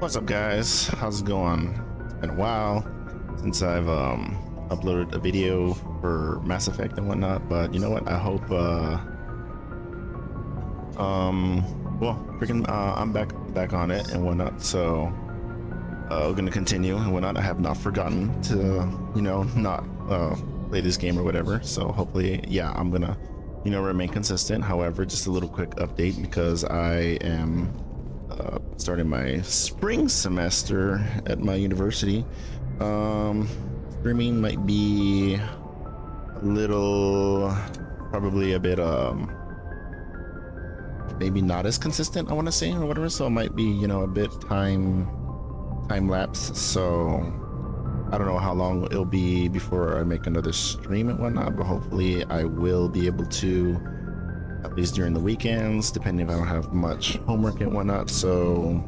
What's up, guys? How's it going? It's been a while since I've uploaded a video for Mass Effect and whatnot, but you know what? I hope I'm back on it and whatnot, so we're gonna continue and whatnot. I have not forgotten to not play this game or whatever, so hopefully, yeah, I'm gonna remain consistent. However, just a little quick update because I am starting my spring semester at my university. Streaming might be a little, probably a bit maybe not as consistent, I want to say, or whatever, so it might be a bit time lapse. So I don't know how long it'll be before I make another stream and whatnot, but hopefully I will be able to, at least during the weekends, depending if I don't have much homework and whatnot. So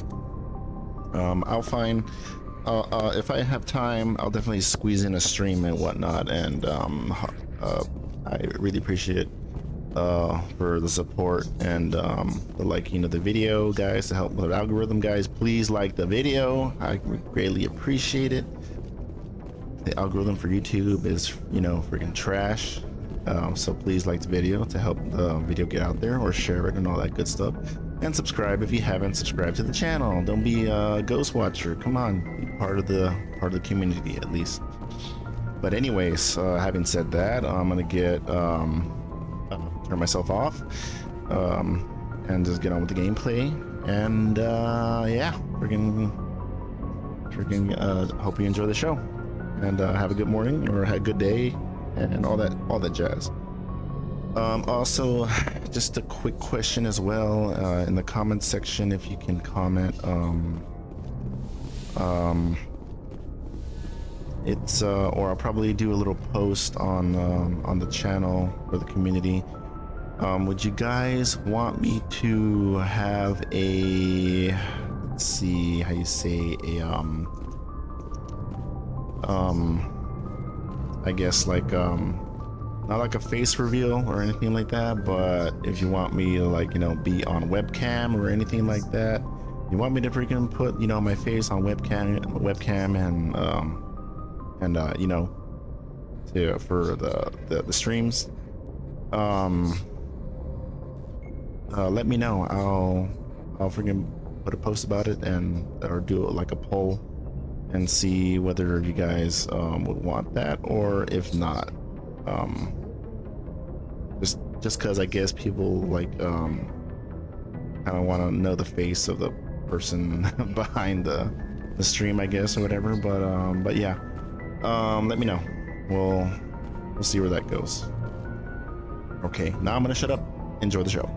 I'll find if I have time, I'll definitely squeeze in a stream and whatnot. And I really appreciate for the support and the liking of the video, guys, to help with the algorithm. Guys, please like the video. I greatly appreciate it. The algorithm for YouTube is freaking trash. So please like the video to help the video get out there, or share it and all that good stuff, and subscribe if you haven't subscribed to the channel. Don't be a ghost watcher. Come on, be part of the community at least. But anyways, having said that, I'm gonna get turn myself off and just get on with the gameplay. And yeah, freaking hope you enjoy the show, and have a good morning or have a good day and all that jazz. Also, just a quick question as well, in the comments section, if you can comment, it's or I'll probably do a little post on the channel for the community. Would you guys want me to have a, let's see how you say, a I guess like not like a face reveal or anything like that, but if you want me to be on webcam or anything like that, you want me to freaking put my face on webcam and for the streams, let me know. I'll freaking put a post about it or do like a poll and see whether you guys would want that, or if not. Just because I guess people kind of want to know the face of the person behind the stream, I guess, or whatever. But yeah, let me know. We'll see where that goes. Okay, now I'm gonna shut up. Enjoy the show.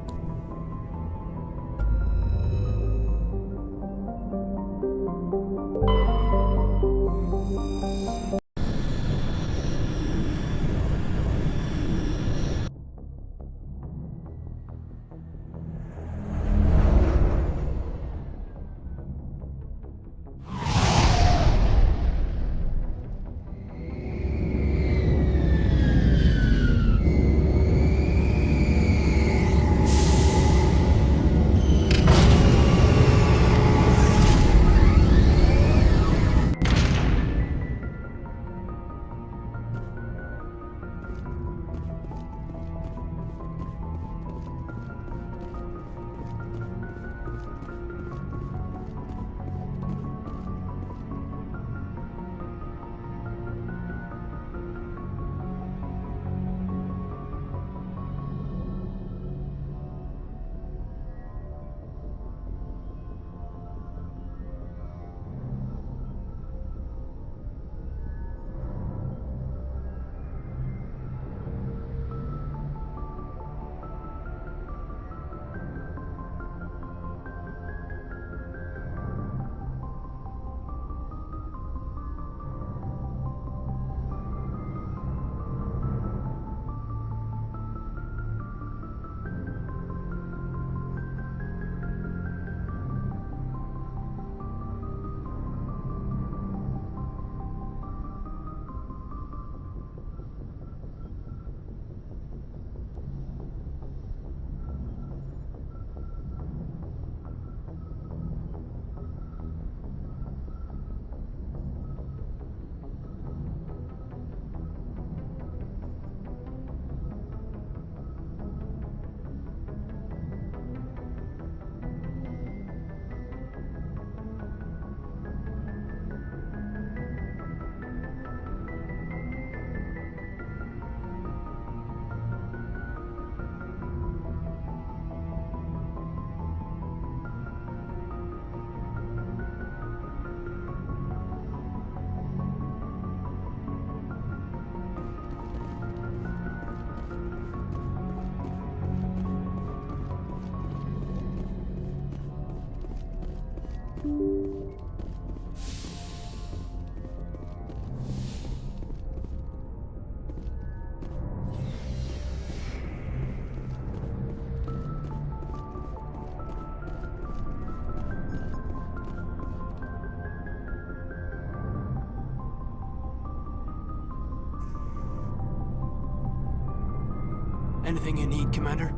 Anything you need, Commander?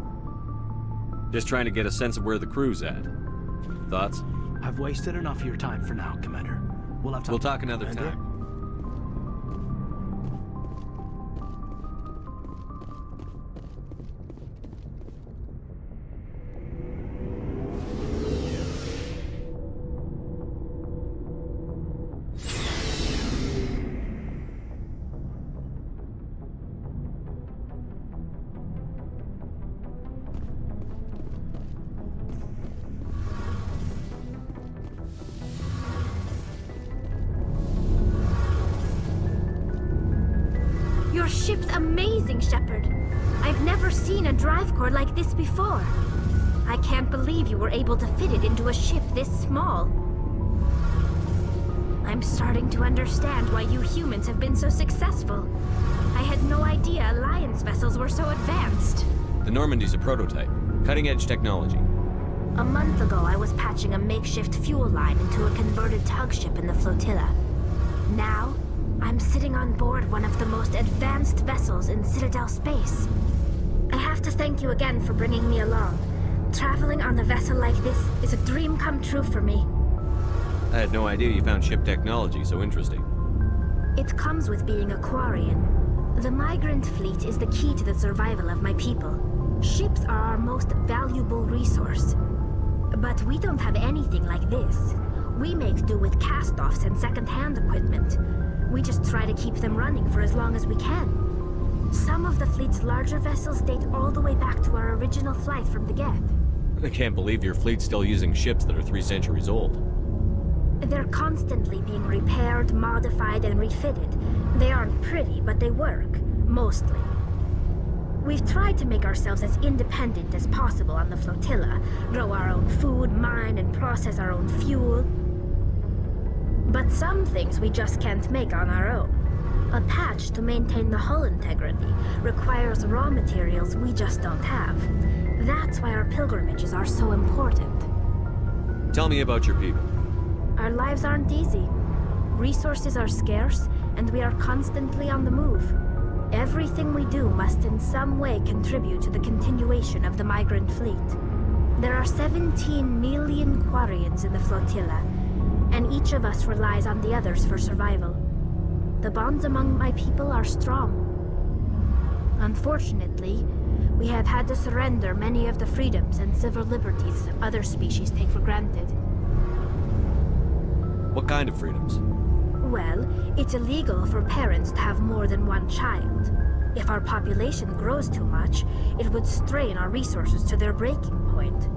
Just trying to get a sense of where the crew's at. Thoughts? I've wasted enough of your time for now, Commander. We'll talk another Commander. time. Your ship's amazing, Shepard. I've never seen a drive core like this before. I can't believe you were able to fit it into a ship this small. I'm starting to understand why you humans have been so successful. I had no idea Alliance vessels were so advanced. The Normandy's a prototype. Cutting-edge technology. A month ago, I was patching a makeshift fuel line into a converted tug ship in the flotilla. Now, I'm sitting on board one of the most advanced vessels in Citadel space. I have to thank you again for bringing me along. Traveling on a vessel like this is a dream come true for me. I had no idea you found ship technology so interesting. It comes with being a Quarian. The migrant fleet is the key to the survival of my people. Ships are our most valuable resource. But we don't have anything like this. We make do with cast-offs and second-hand equipment. We just try to keep them running for as long as we can. Some of the fleet's larger vessels date all the way back to our original flight from the Geth. I can't believe your fleet's still using ships that are 3 centuries old. They're constantly being repaired, modified, and refitted. They aren't pretty, but they work. Mostly. We've tried to make ourselves as independent as possible on the flotilla, grow our own food, mine, and process our own fuel. But some things we just can't make on our own. A patch to maintain the hull integrity requires raw materials we just don't have. That's why our pilgrimages are so important. Tell me about your people. Our lives aren't easy. Resources are scarce, and we are constantly on the move. Everything we do must in some way contribute to the continuation of the migrant fleet. There are 17 million Quarians in the flotilla, and each of us relies on the others for survival. The bonds among my people are strong. Unfortunately, we have had to surrender many of the freedoms and civil liberties other species take for granted. What kind of freedoms? Well, it's illegal for parents to have more than one child. If our population grows too much, it would strain our resources to their breaking point.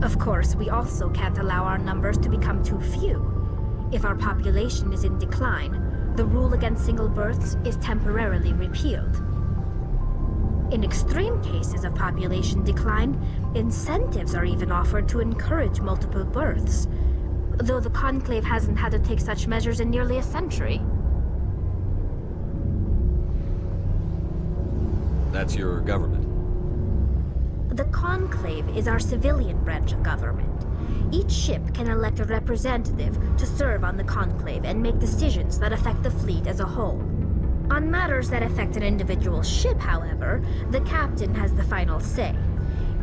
Of course, we also can't allow our numbers to become too few. If our population is in decline, the rule against single births is temporarily repealed. In extreme cases of population decline, incentives are even offered to encourage multiple births, though the Conclave hasn't had to take such measures in nearly a century. That's your government. The Conclave is our civilian branch of government. Each ship can elect a representative to serve on the Conclave and make decisions that affect the fleet as a whole. On matters that affect an individual ship, however, the captain has the final say.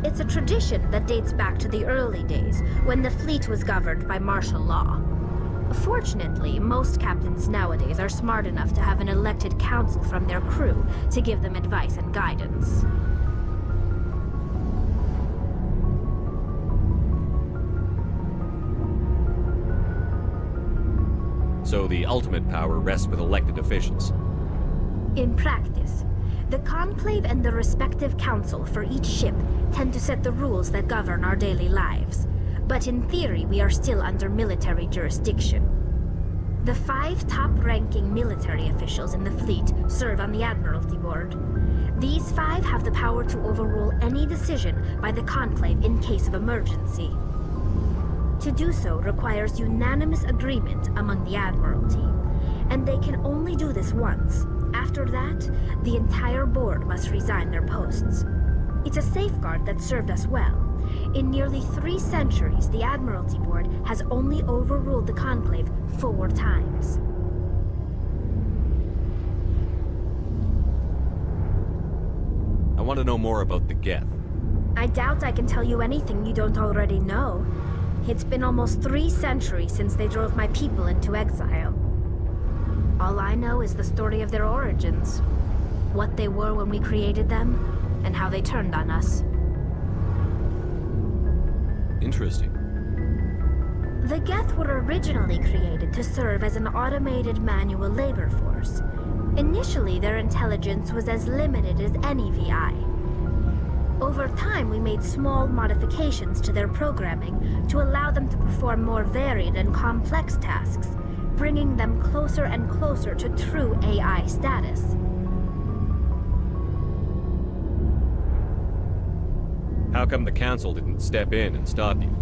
It's a tradition that dates back to the early days, when the fleet was governed by martial law. Fortunately, most captains nowadays are smart enough to have an elected council from their crew to give them advice and guidance. So the ultimate power rests with elected officials. In practice, the Conclave and the respective council for each ship tend to set the rules that govern our daily lives. But in theory, we are still under military jurisdiction. The 5 top-ranking military officials in the fleet serve on the Admiralty Board. These 5 have the power to overrule any decision by the Conclave in case of emergency. To do so requires unanimous agreement among the Admiralty, and they can only do this once. After that, the entire board must resign their posts. It's a safeguard that served us well. In nearly 3 centuries, the Admiralty Board has only overruled the Conclave 4 times. I want to know more about the Geth. I doubt I can tell you anything you don't already know. It's been almost 3 centuries since they drove my people into exile. All I know is the story of their origins. What they were when we created them, and how they turned on us. Interesting. The Geth were originally created to serve as an automated manual labor force. Initially, their intelligence was as limited as any VI. Over time, we made small modifications to their programming to allow them to perform more varied and complex tasks, bringing them closer and closer to true AI status. How come the Council didn't step in and stop you?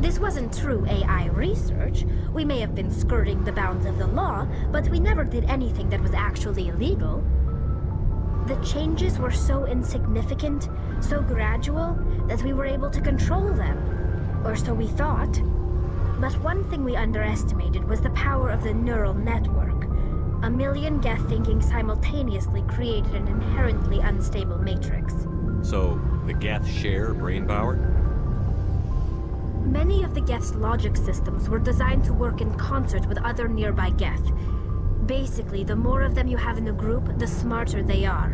This wasn't true AI research. We may have been skirting the bounds of the law, but we never did anything that was actually illegal. The changes were so insignificant, so gradual, that we were able to control them. Or so we thought. But one thing we underestimated was the power of the neural network. A million Geth thinking simultaneously created an inherently unstable matrix. So, the Geth share brain power? Many of the Geth's logic systems were designed to work in concert with other nearby Geth. Basically, the more of them you have in the group, the smarter they are.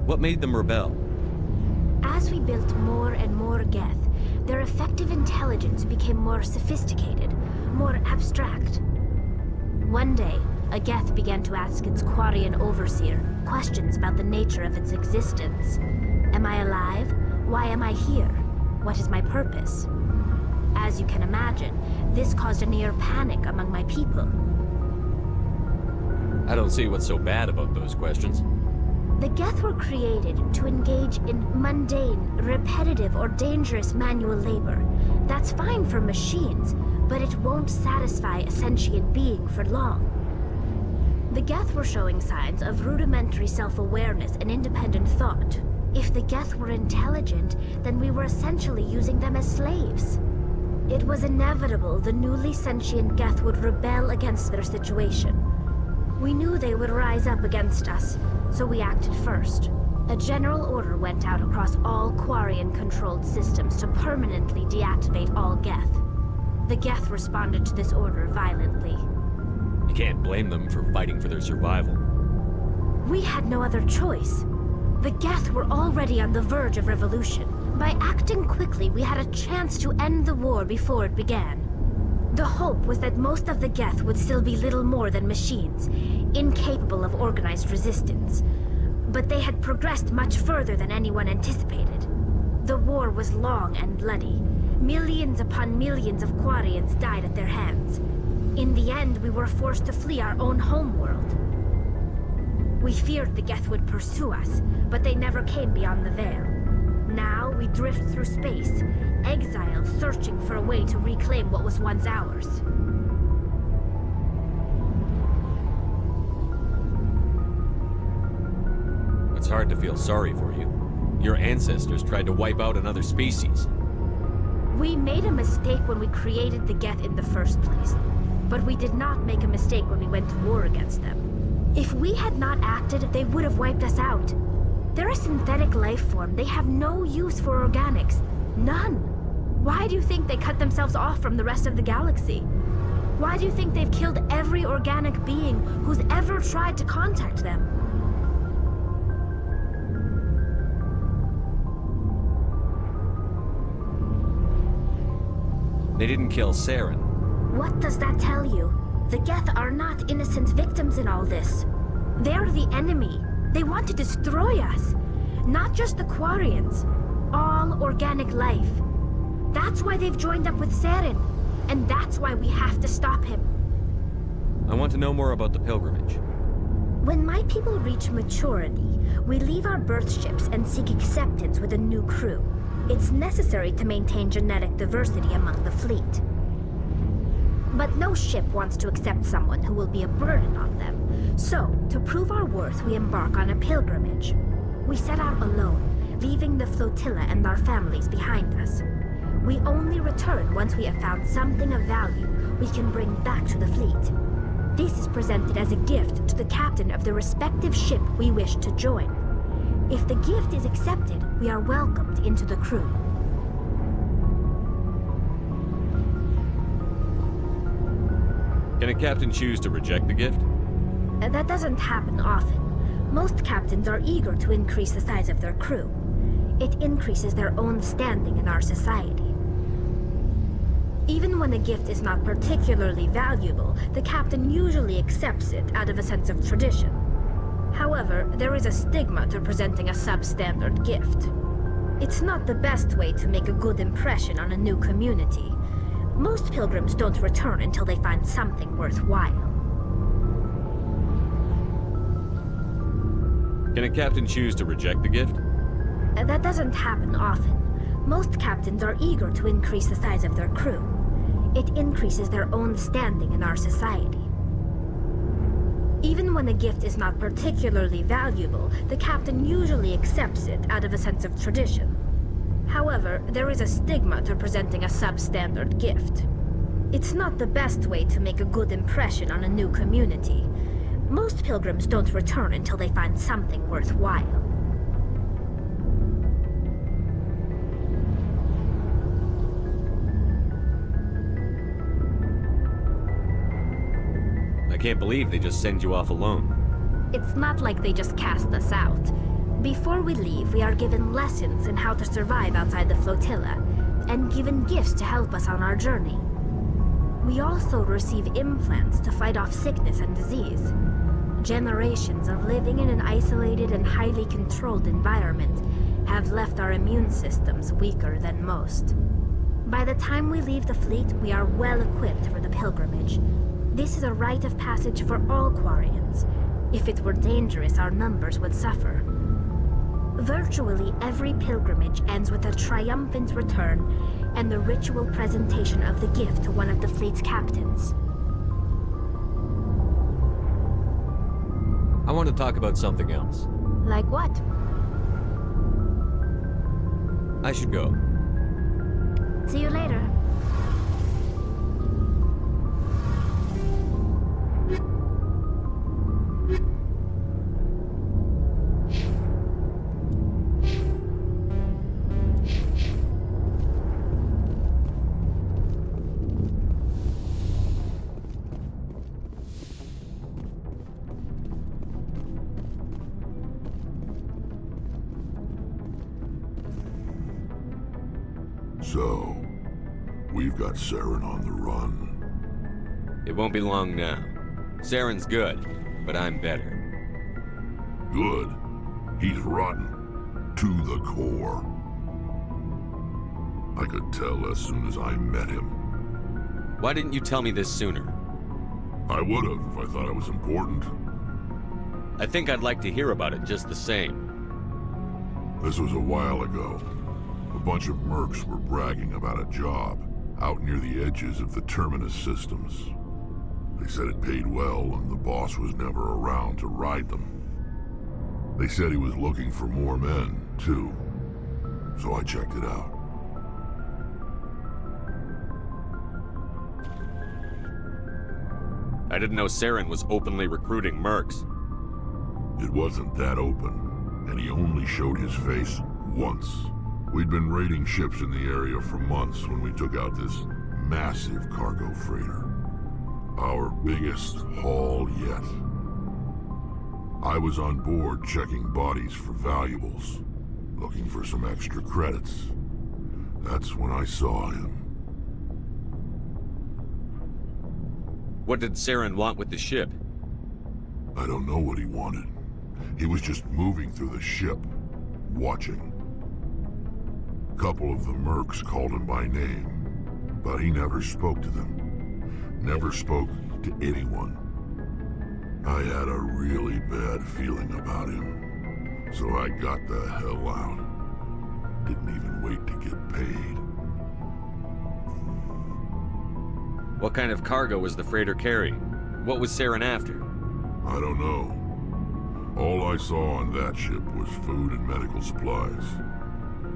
What made them rebel? As we built more and more Geth, their effective intelligence became more sophisticated, more abstract. One day, a Geth began to ask its Quarian overseer questions about the nature of its existence. Am I alive? Why am I here? What is my purpose? As you can imagine, this caused a near panic among my people. I don't see what's so bad about those questions. The Geth were created to engage in mundane, repetitive, or dangerous manual labor. That's fine for machines, but it won't satisfy a sentient being for long. The Geth were showing signs of rudimentary self-awareness and independent thought. If the Geth were intelligent, then we were essentially using them as slaves. It was inevitable the newly sentient Geth would rebel against their situation. We knew they would rise up against us, so we acted first. A general order went out across all Quarian-controlled systems to permanently deactivate all Geth. The Geth responded to this order violently. You can't blame them for fighting for their survival. We had no other choice. The Geth were already on the verge of revolution. By acting quickly, we had a chance to end the war before it began. The hope was that most of the Geth would still be little more than machines, incapable of organized resistance. But they had progressed much further than anyone anticipated. The war was long and bloody. Millions upon millions of Quarians died at their hands. In the end, we were forced to flee our own homeworld. We feared the Geth would pursue us, but they never came beyond the Veil. Now we drift through space, exiled, searching for a way to reclaim what was once ours. It's hard to feel sorry for you. Your ancestors tried to wipe out another species. We made a mistake when we created the Geth in the first place, but we did not make a mistake when we went to war against them. If we had not acted, they would have wiped us out. They're a synthetic life form. They have no use for organics. None. Why do you think they cut themselves off from the rest of the galaxy? Why do you think they've killed every organic being who's ever tried to contact them? They didn't kill Saren. What does that tell you? The Geth are not innocent victims in all this. They're the enemy. They want to destroy us. Not just the Quarians. All organic life. That's why they've joined up with Saren. And that's why we have to stop him. I want to know more about the pilgrimage. When my people reach maturity, we leave our birth ships and seek acceptance with a new crew. It's necessary to maintain genetic diversity among the fleet. But no ship wants to accept someone who will be a burden on them. So, to prove our worth, we embark on a pilgrimage. We set out alone, leaving the flotilla and our families behind us. We only return once we have found something of value we can bring back to the fleet. This is presented as a gift to the captain of the respective ship we wish to join. If the gift is accepted, we are welcomed into the crew. Can a captain choose to reject the gift? That doesn't happen often. Most captains are eager to increase the size of their crew. It increases their own standing in our society. Even when a gift is not particularly valuable, the captain usually accepts it out of a sense of tradition. However, there is a stigma to presenting a substandard gift. It's not the best way to make a good impression on a new community. Most pilgrims don't return until they find something worthwhile. Can a captain choose to reject the gift? That doesn't happen often. Most captains are eager to increase the size of their crew. It increases their own standing in our society. Even when a gift is not particularly valuable, the captain usually accepts it out of a sense of tradition. However, there is a stigma to presenting a substandard gift. It's not the best way to make a good impression on a new community. Most pilgrims don't return until they find something worthwhile. I can't believe they just send you off alone. It's not like they just cast us out. Before we leave, we are given lessons in how to survive outside the flotilla, and given gifts to help us on our journey. We also receive implants to fight off sickness and disease. Generations of living in an isolated and highly controlled environment have left our immune systems weaker than most. By the time we leave the fleet, we are well equipped for the pilgrimage. This is a rite of passage for all Quarians. If it were dangerous, our numbers would suffer. Virtually every pilgrimage ends with a triumphant return and the ritual presentation of the gift to one of the fleet's captains. I want to talk about something else. Like what? I should go. See you later. So, we've got Saren on the run. It won't be long now. Saren's good, but I'm better. Good. He's rotten. To the core. I could tell as soon as I met him. Why didn't you tell me this sooner? I would have if I thought it was important. I think I'd like to hear about it just the same. This was a while ago. A bunch of mercs were bragging about a job out near the edges of the Terminus systems. They said it paid well and the boss was never around to ride them. They said he was looking for more men, too. So I checked it out. I didn't know Saren was openly recruiting mercs. It wasn't that open, and he only showed his face once. We'd been raiding ships in the area for months when we took out this massive cargo freighter. Our biggest haul yet. I was on board checking bodies for valuables, looking for some extra credits. That's when I saw him. What did Saren want with the ship? I don't know what he wanted. He was just moving through the ship, watching. A couple of the mercs called him by name, but he never spoke to them. Never spoke to anyone. I had a really bad feeling about him, so I got the hell out. Didn't even wait to get paid. What kind of cargo was the freighter carrying? What was Saren after? I don't know. All I saw on that ship was food and medical supplies.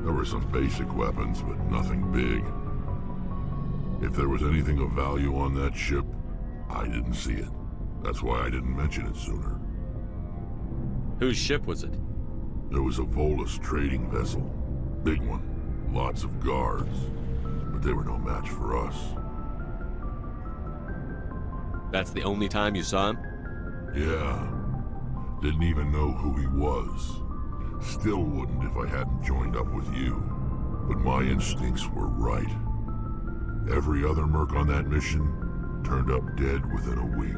There were some basic weapons, but nothing big. If there was anything of value on that ship, I didn't see it. That's why I didn't mention it sooner. Whose ship was it? There was a Volus trading vessel. Big one. Lots of guards. But they were no match for us. That's the only time you saw him? Yeah. Didn't even know who he was. Still wouldn't if I hadn't joined up with you. But my instincts were right. Every other merc on that mission turned up dead within a week.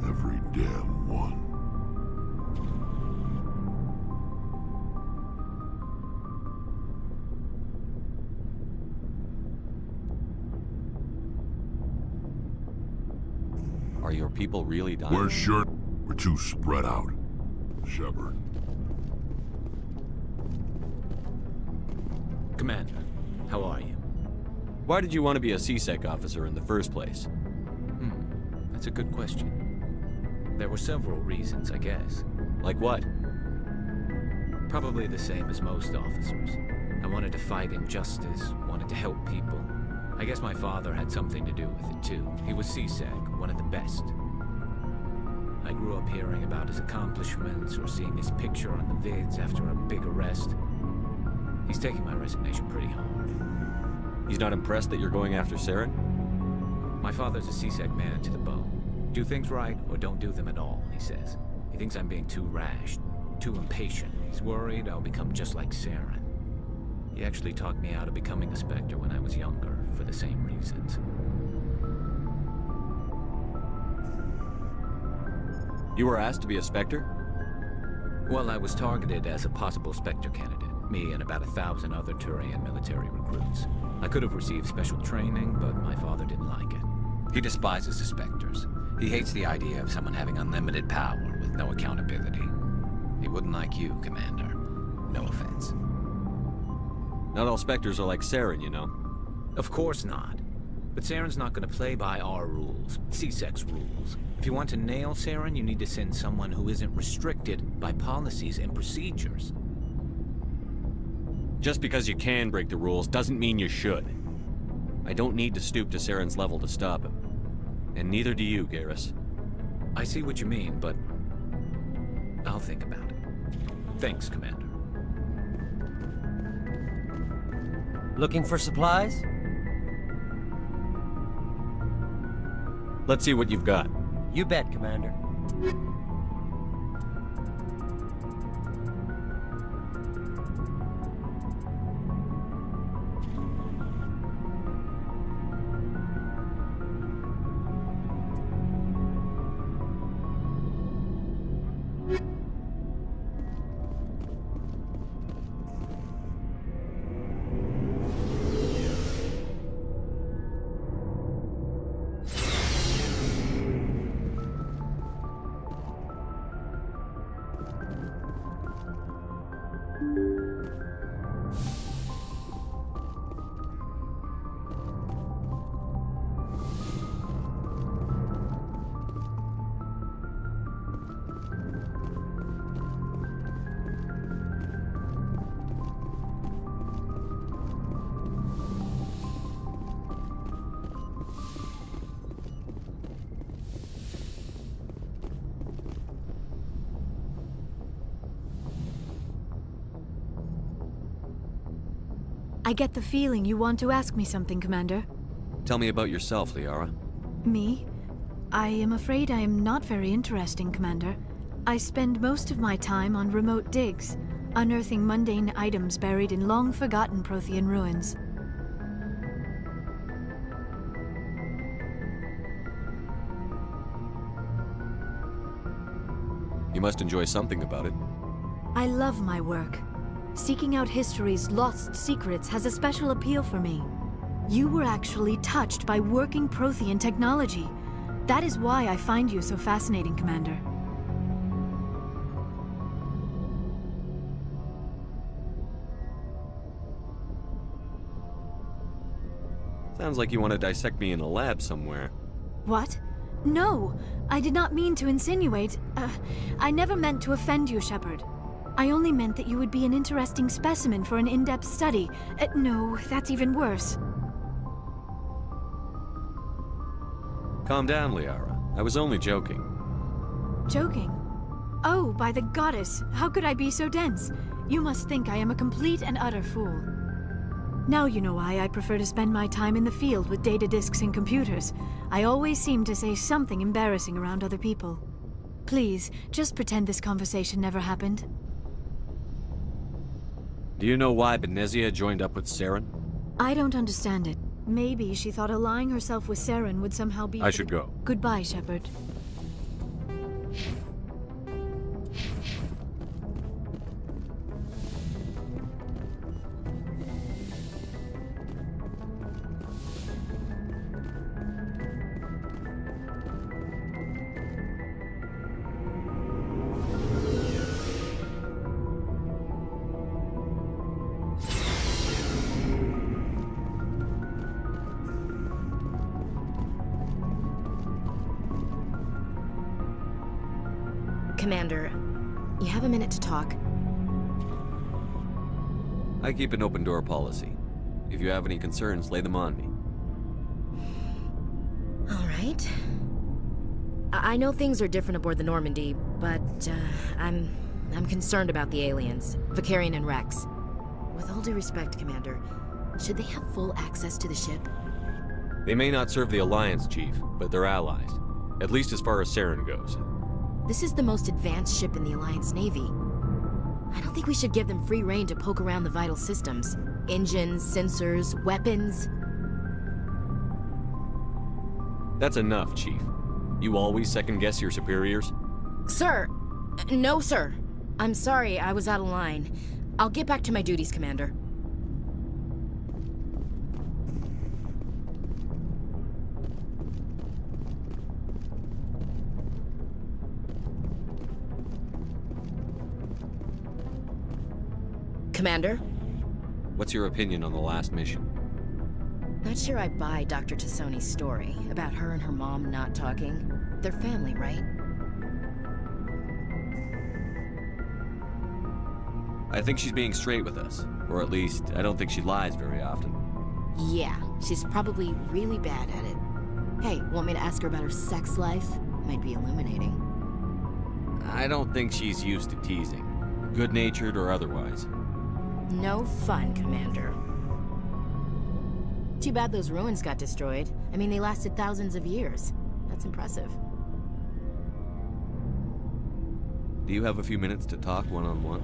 Every damn one. Are your people really dying? We're too spread out. Shepard. Commander, how are you? Why did you want to be a C-Sec officer in the first place? That's a good question. There were several reasons, I guess. Like what? Probably the same as most officers. I wanted to fight injustice, wanted to help people. I guess my father had something to do with it too. He was C-Sec, one of the best. I grew up hearing about his accomplishments or seeing his picture on the vids after a big arrest. He's taking my resignation pretty hard. He's not impressed that you're going after Saren? My father's a C-Sec man to the bone. Do things right or don't do them at all, he says. He thinks I'm being too rash, too impatient. He's worried I'll become just like Saren. He actually talked me out of becoming a Spectre when I was younger, for the same reasons. You were asked to be a Spectre? Well, I was targeted as a possible Spectre candidate. Me and about 1,000 other Turian military recruits. I could have received special training, but my father didn't like it. He despises the Spectres. He hates the idea of someone having unlimited power with no accountability. He wouldn't like you, Commander. No offense. Not all Spectres are like Saren, you know. Of course not. But Saren's not going to play by our rules, C-Sec's rules. If you want to nail Saren, you need to send someone who isn't restricted by policies and procedures. Just because you can break the rules doesn't mean you should. I don't need to stoop to Saren's level to stop him. And neither do you, Garrus. I see what you mean, but I'll think about it. Thanks, Commander. Looking for supplies? Let's see what you've got. You bet, Commander. I get the feeling you want to ask me something, Commander. Tell me about yourself, Liara. Me? I am afraid I am not very interesting, Commander. I spend most of my time on remote digs, unearthing mundane items buried in long-forgotten Prothean ruins. You must enjoy something about it. I love my work. Seeking out history's lost secrets has a special appeal for me. You were actually touched by working Prothean technology. That is why I find you so fascinating, Commander. Sounds like you want to dissect me in a lab somewhere. What? No! I did not mean to insinuate. I never meant to offend you, Shepard. I only meant that you would be an interesting specimen for an in-depth study. No, that's even worse. Calm down, Liara. I was only joking. Joking? Oh, by the goddess, how could I be so dense? You must think I am a complete and utter fool. Now you know why I prefer to spend my time in the field with data disks and computers. I always seem to say something embarrassing around other people. Please, just pretend this conversation never happened. Do you know why Benezia joined up with Saren? I don't understand it. Maybe she thought aligning herself with Saren would somehow be... I should go. Goodbye, Shepard. Commander, you have a minute to talk? I keep an open door policy. If you have any concerns, lay them on me. All right. I know things are different aboard the Normandy, but I'm concerned about the aliens, Vicarian and Rex. With all due respect, Commander, should they have full access to the ship? They may not serve the Alliance, Chief, but they're allies. At least as far as Saren goes. This is the most advanced ship in the Alliance Navy. I don't think we should give them free rein to poke around the vital systems. Engines, sensors, weapons. That's enough, Chief. You always second-guess your superiors? Sir! No, sir. I'm sorry, I was out of line. I'll get back to my duties, Commander. Commander? What's your opinion on the last mission? Not sure I buy Dr. Tassoni's story about her and her mom not talking. They're family, right? I think she's being straight with us. Or at least, I don't think she lies very often. Yeah, she's probably really bad at it. Hey, want me to ask her about her sex life? Might be illuminating. I don't think she's used to teasing. Good-natured or otherwise. No fun, Commander. Too bad those ruins got destroyed. I mean, they lasted thousands of years. That's impressive. Do you have a few minutes to talk one-on-one?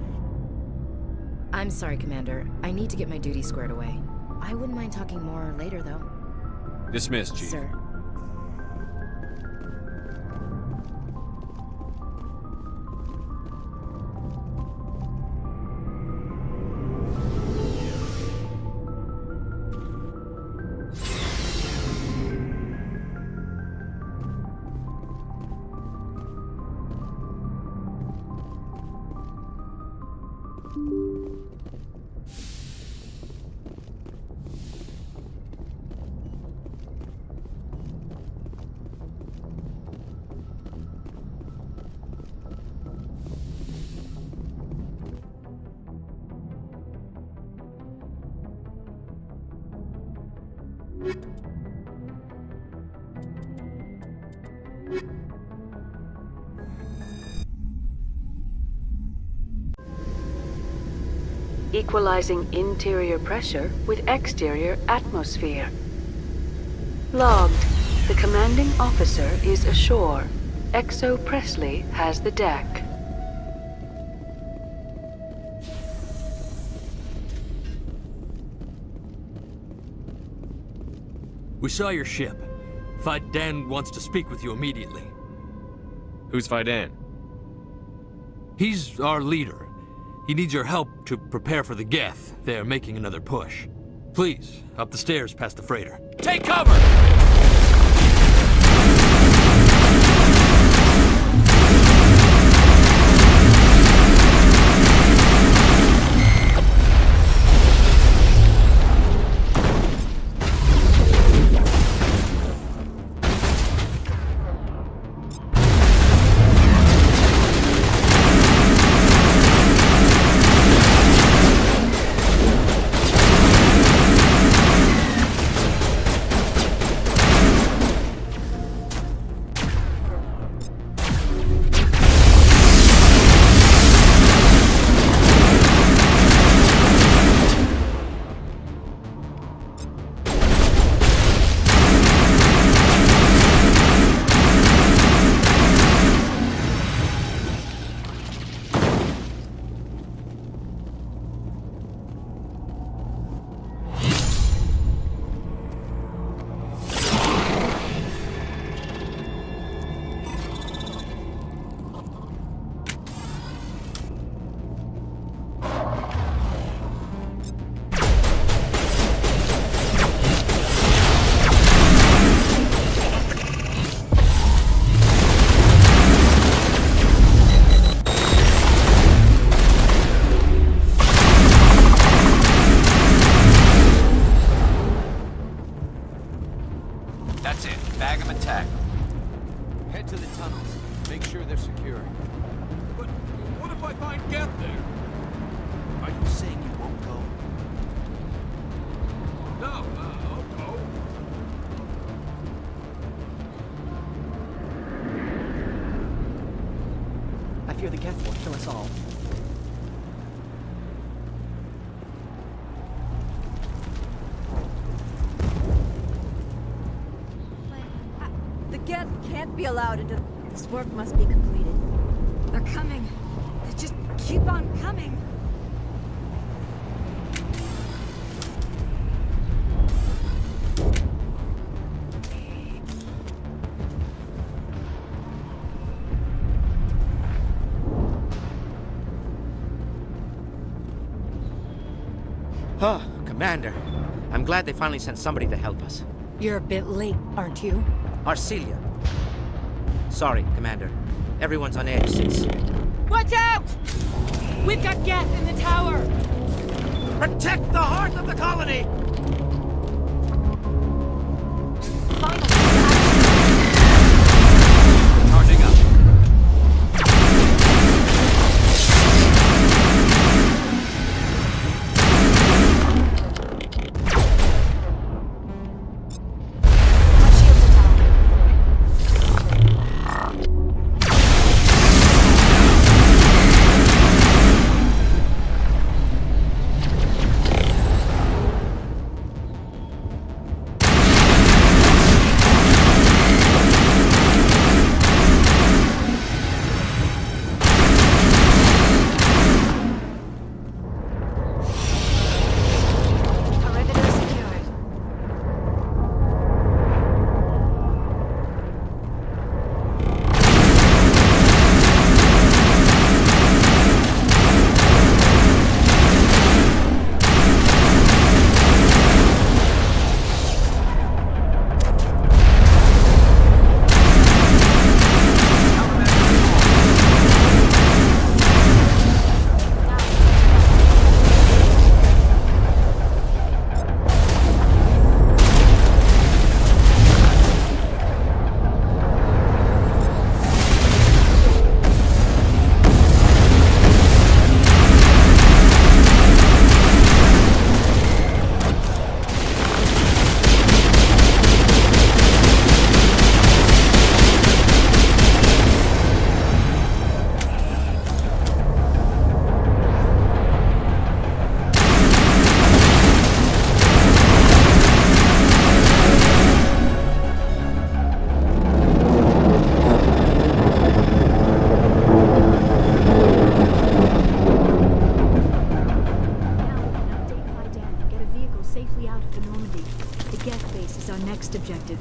I'm sorry, Commander. I need to get my duties squared away. I wouldn't mind talking more later, though. Dismissed, Chief. Sir. Equalizing interior pressure with exterior atmosphere. Logged. The commanding officer is ashore. Exo Presley has the deck. We saw your ship. Faidan wants to speak with you immediately. Who's Faidan? He's our leader. He needs your help to prepare for the Geth. They're making another push. Please, up the stairs past the freighter. Take cover! Make sure they're secure. But what if I find Geth there? Are you saying you won't go? No, I'll go. I fear the Geth will kill us all. The Geth can't be allowed into... This work must be completed. They're coming. They just keep on coming. Oh, Commander. I'm glad they finally sent somebody to help us. You're a bit late, aren't you? Arcelia. Sorry, Commander. Everyone's on edge since... Watch out! We've got Geth in the tower! Protect the heart of the colony! Charging up. objective.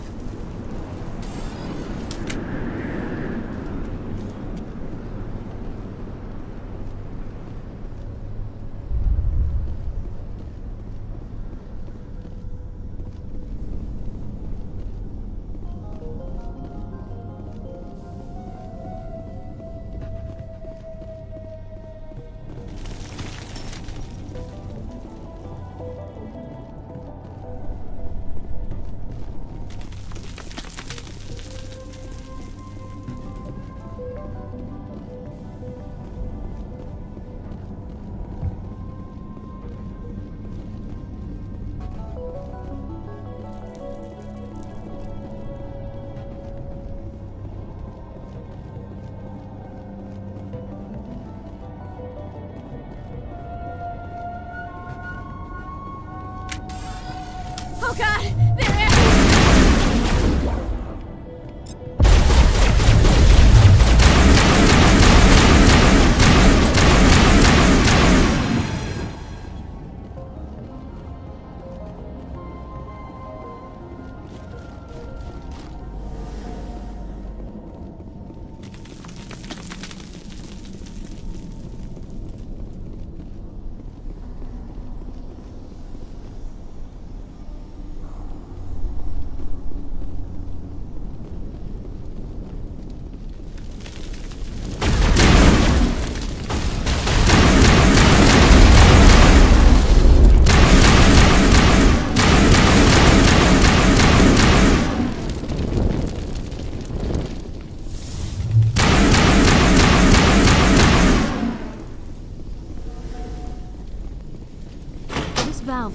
Oh God! There is!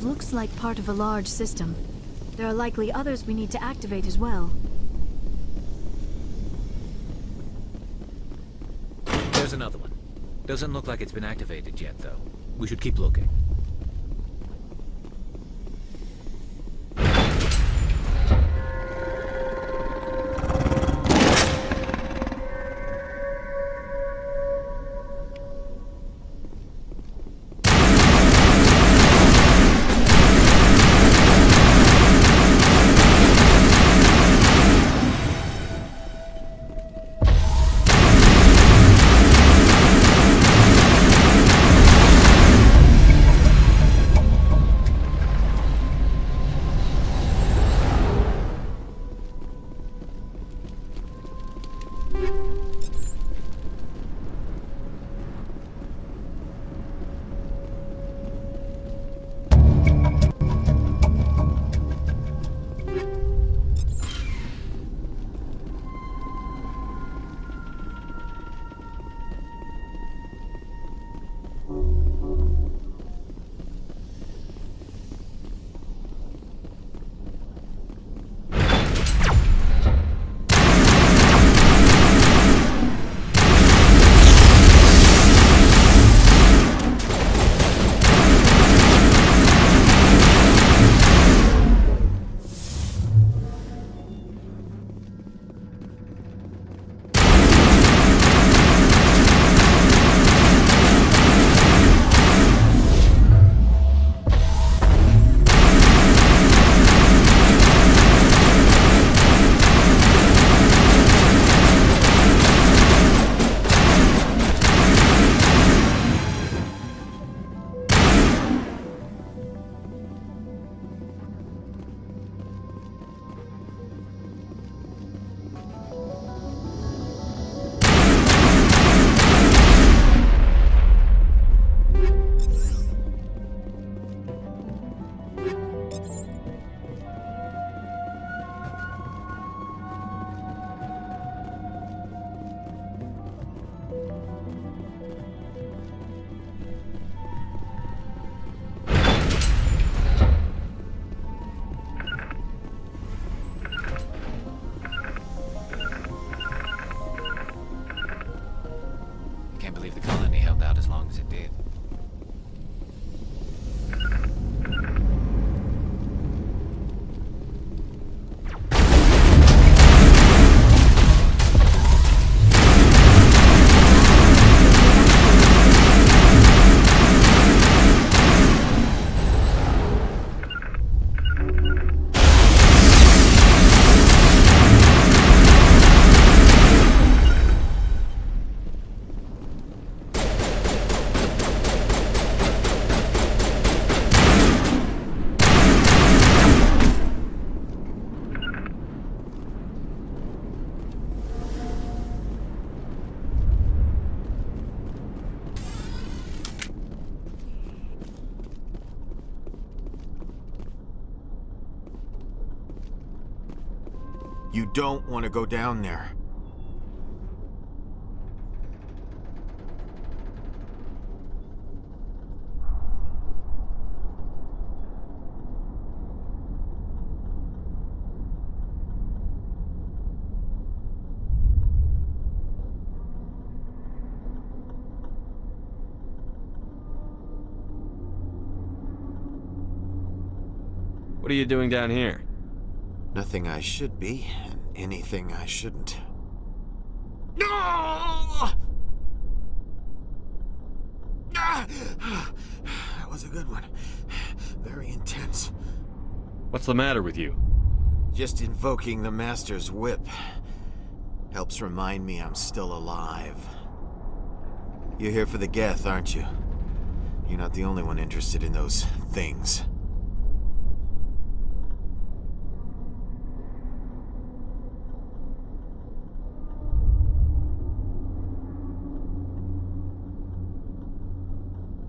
hive looks like part of a large system. There are likely others we need to activate as well. There's another one. Doesn't look like it's been activated yet, though. We should keep looking. Can't believe the colony held out as long as it did. You don't want to go down there. What are you doing down here? Nothing I should be, and anything I shouldn't. No! That was a good one. Very intense. What's the matter with you? Just invoking the Master's whip helps remind me I'm still alive. You're here for the Geth, aren't you? You're not the only one interested in those things.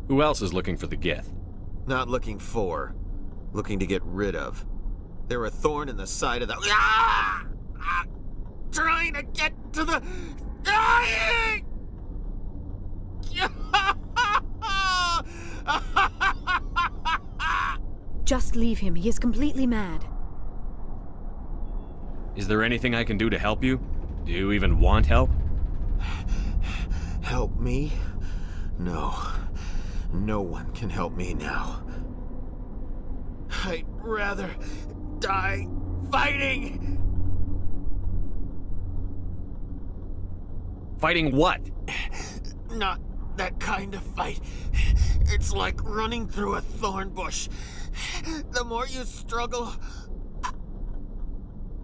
Who else is looking for the Geth? Not looking for. Looking to get rid of. They're a thorn in the side of the... Ah! Ah! Trying to get to the... Dying! Just leave him. He is completely mad. Is there anything I can do to help you? Do you even want help? Help me? No. No one can help me now. I'd rather die fighting! Fighting what? Not that kind of fight. It's like running through a thorn bush. The more you struggle...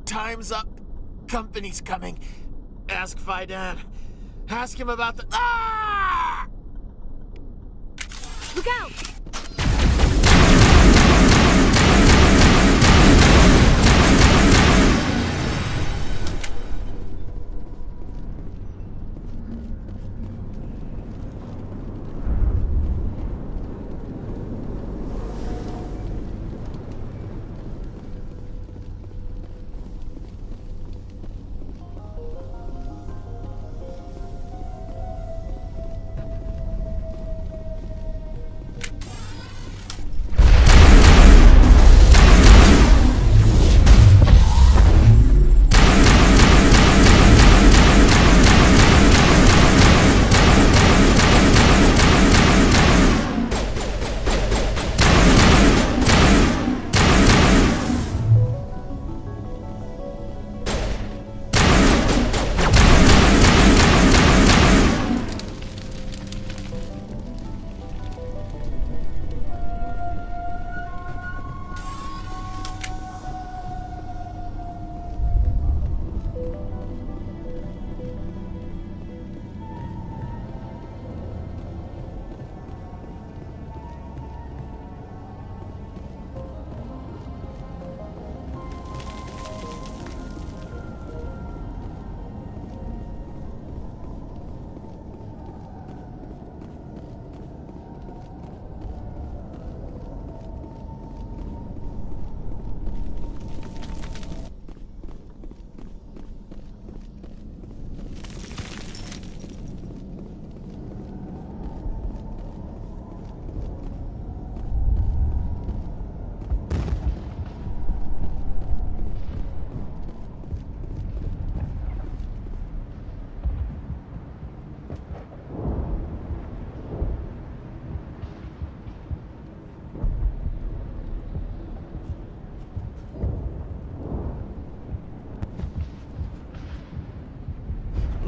Time's up. Company's coming. Ask Fidan. Ask him about the... Ah! Look out!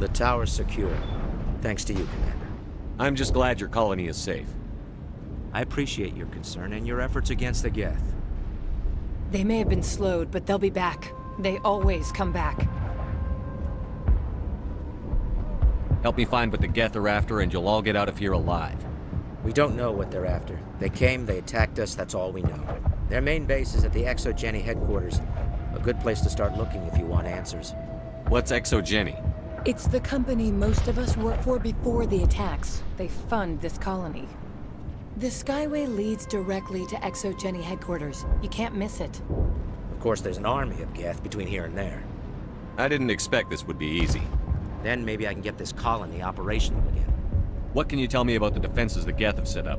The tower's secure. Thanks to you, Commander. I'm just glad your colony is safe. I appreciate your concern and your efforts against the Geth. They may have been slowed, but they'll be back. They always come back. Help me find what the Geth are after, and you'll all get out of here alive. We don't know what they're after. They came, they attacked us, that's all we know. Their main base is at the ExoGeni headquarters. A good place to start looking if you want answers. What's ExoGeni? It's the company most of us worked for before the attacks. They fund this colony. The Skyway leads directly to ExoGeni headquarters. You can't miss it. Of course, there's an army of Geth between here and there. I didn't expect this would be easy. Then maybe I can get this colony operational again. What can you tell me about the defenses the Geth have set up?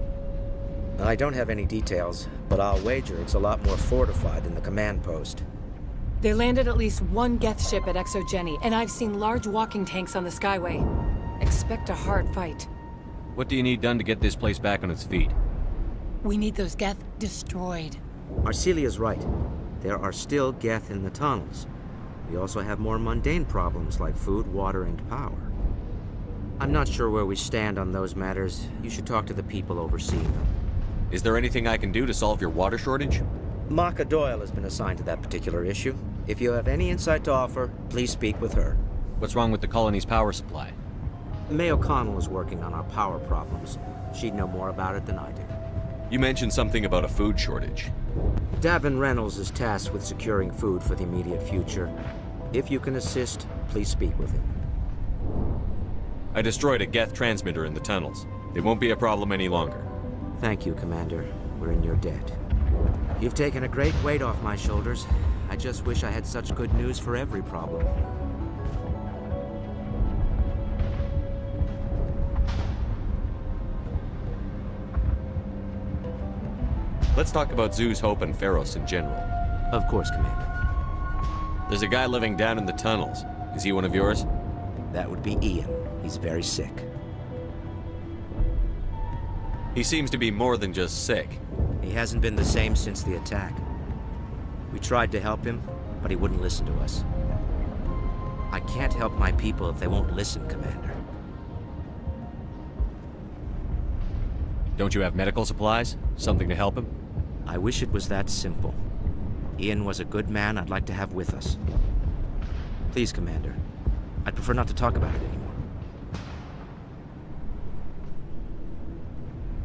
I don't have any details, but I'll wager it's a lot more fortified than the command post. They landed at least one Geth ship at ExoGeni, and I've seen large walking tanks on the Skyway. Expect a hard fight. What do you need done to get this place back on its feet? We need those Geth destroyed. Arcelia's right. There are still Geth in the tunnels. We also have more mundane problems like food, water, and power. I'm not sure where we stand on those matters. You should talk to the people overseeing them. Is there anything I can do to solve your water shortage? Maka Doyle has been assigned to that particular issue. If you have any insight to offer, please speak with her. What's wrong with the colony's power supply? May O'Connell is working on our power problems. She'd know more about it than I do. You mentioned something about a food shortage. Davin Reynolds is tasked with securing food for the immediate future. If you can assist, please speak with him. I destroyed a Geth transmitter in the tunnels. It won't be a problem any longer. Thank you, Commander. We're in your debt. You've taken a great weight off my shoulders. I just wish I had such good news for every problem. Let's talk about Zoo's Hope and Pharos in general. Of course, Commander. There's a guy living down in the tunnels. Is he one of yours? That would be Ian. He's very sick. He seems to be more than just sick. He hasn't been the same since the attack. We tried to help him, but he wouldn't listen to us. I can't help my people if they won't listen, Commander. Don't you have medical supplies? Something to help him? I wish it was that simple. Ian was a good man I'd like to have with us. Please, Commander. I'd prefer not to talk about it anymore.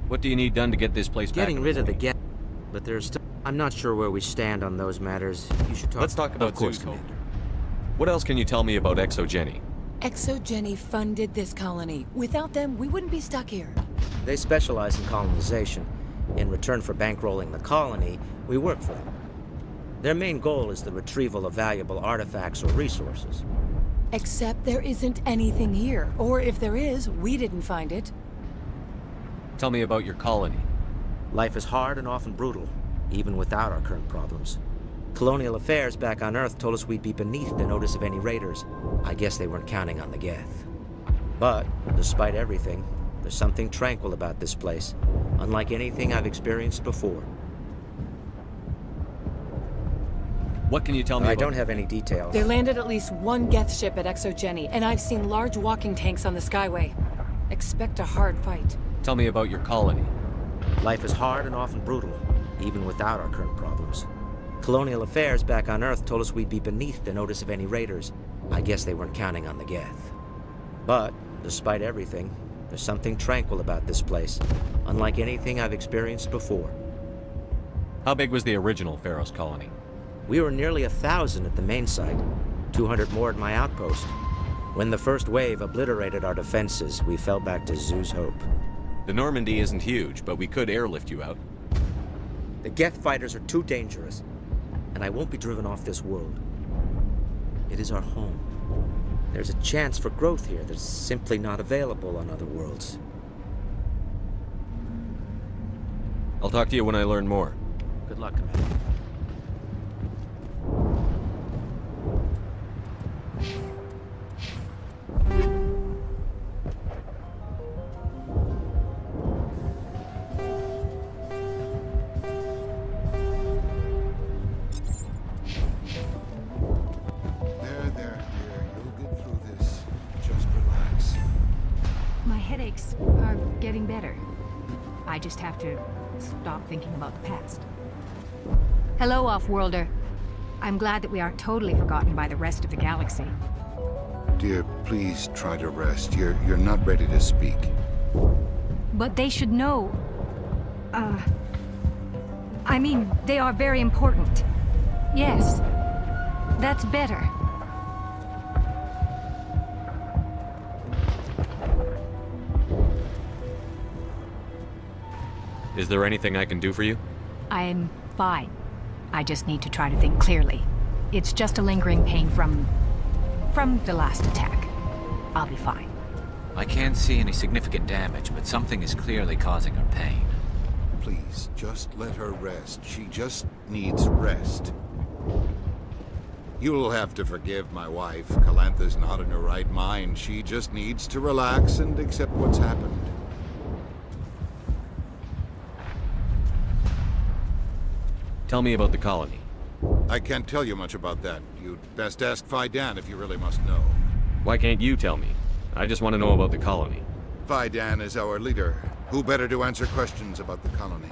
What do you need done to get this place back? Getting rid of the Geth, but there's still... I'm not sure where we stand on those matters. You should talk... Let's talk about Of course, Zoo's Hope. Commander. What else can you tell me about ExoGeni? ExoGeni funded this colony. Without them, we wouldn't be stuck here. They specialize in colonization. In return for bankrolling the colony, we work for them. Their main goal is the retrieval of valuable artifacts or resources. Except there isn't anything here. Or if there is, we didn't find it. Tell me about your colony. Life is hard and often brutal, even without our current problems. Colonial affairs back on Earth told us we'd be beneath the notice of any raiders. I guess they weren't counting on the Geth. But, despite everything, there's something tranquil about this place, unlike anything I've experienced before. What can you tell me about... I don't have any details. There landed at least one Geth ship at ExoGeni, and I've seen large walking tanks on the Skyway. Expect a hard fight. Tell me about your colony. Life is hard and often brutal, even without our current problems. Colonial affairs back on Earth told us we'd be beneath the notice of any raiders. I guess they weren't counting on the Geth. But, despite everything, there's something tranquil about this place, unlike anything I've experienced before. How big was the original Pharos colony? We were nearly 1,000 at the main site, 200 more at my outpost. When the first wave obliterated our defenses, we fell back to Zoo's Hope. The Normandy isn't huge, but we could airlift you out. The Geth fighters are too dangerous, and I won't be driven off this world. It is our home. There's a chance for growth here that's simply not available on other worlds. I'll talk to you when I learn more. Good luck, Commander. Are getting better. I just have to stop thinking about the past. Hello, Off-Worlder. I'm glad that we aren't totally forgotten by the rest of the galaxy. Dear, please try to rest. You're not ready to speak. But they should know. I mean, they are very important. Yes. That's better. Is there anything I can do for you? I'm fine. I just need to try to think clearly. It's just a lingering pain from the last attack. I'll be fine. I can't see any significant damage, but something is clearly causing her pain. Please, just let her rest. She just needs rest. You'll have to forgive my wife. Calantha's not in her right mind. She just needs to relax and accept what's happened. Tell me about the colony. I can't tell you much about that. You'd best ask Fidan if you really must know. Why can't you tell me? I just want to know about the colony. Fidan is our leader. Who better to answer questions about the colony?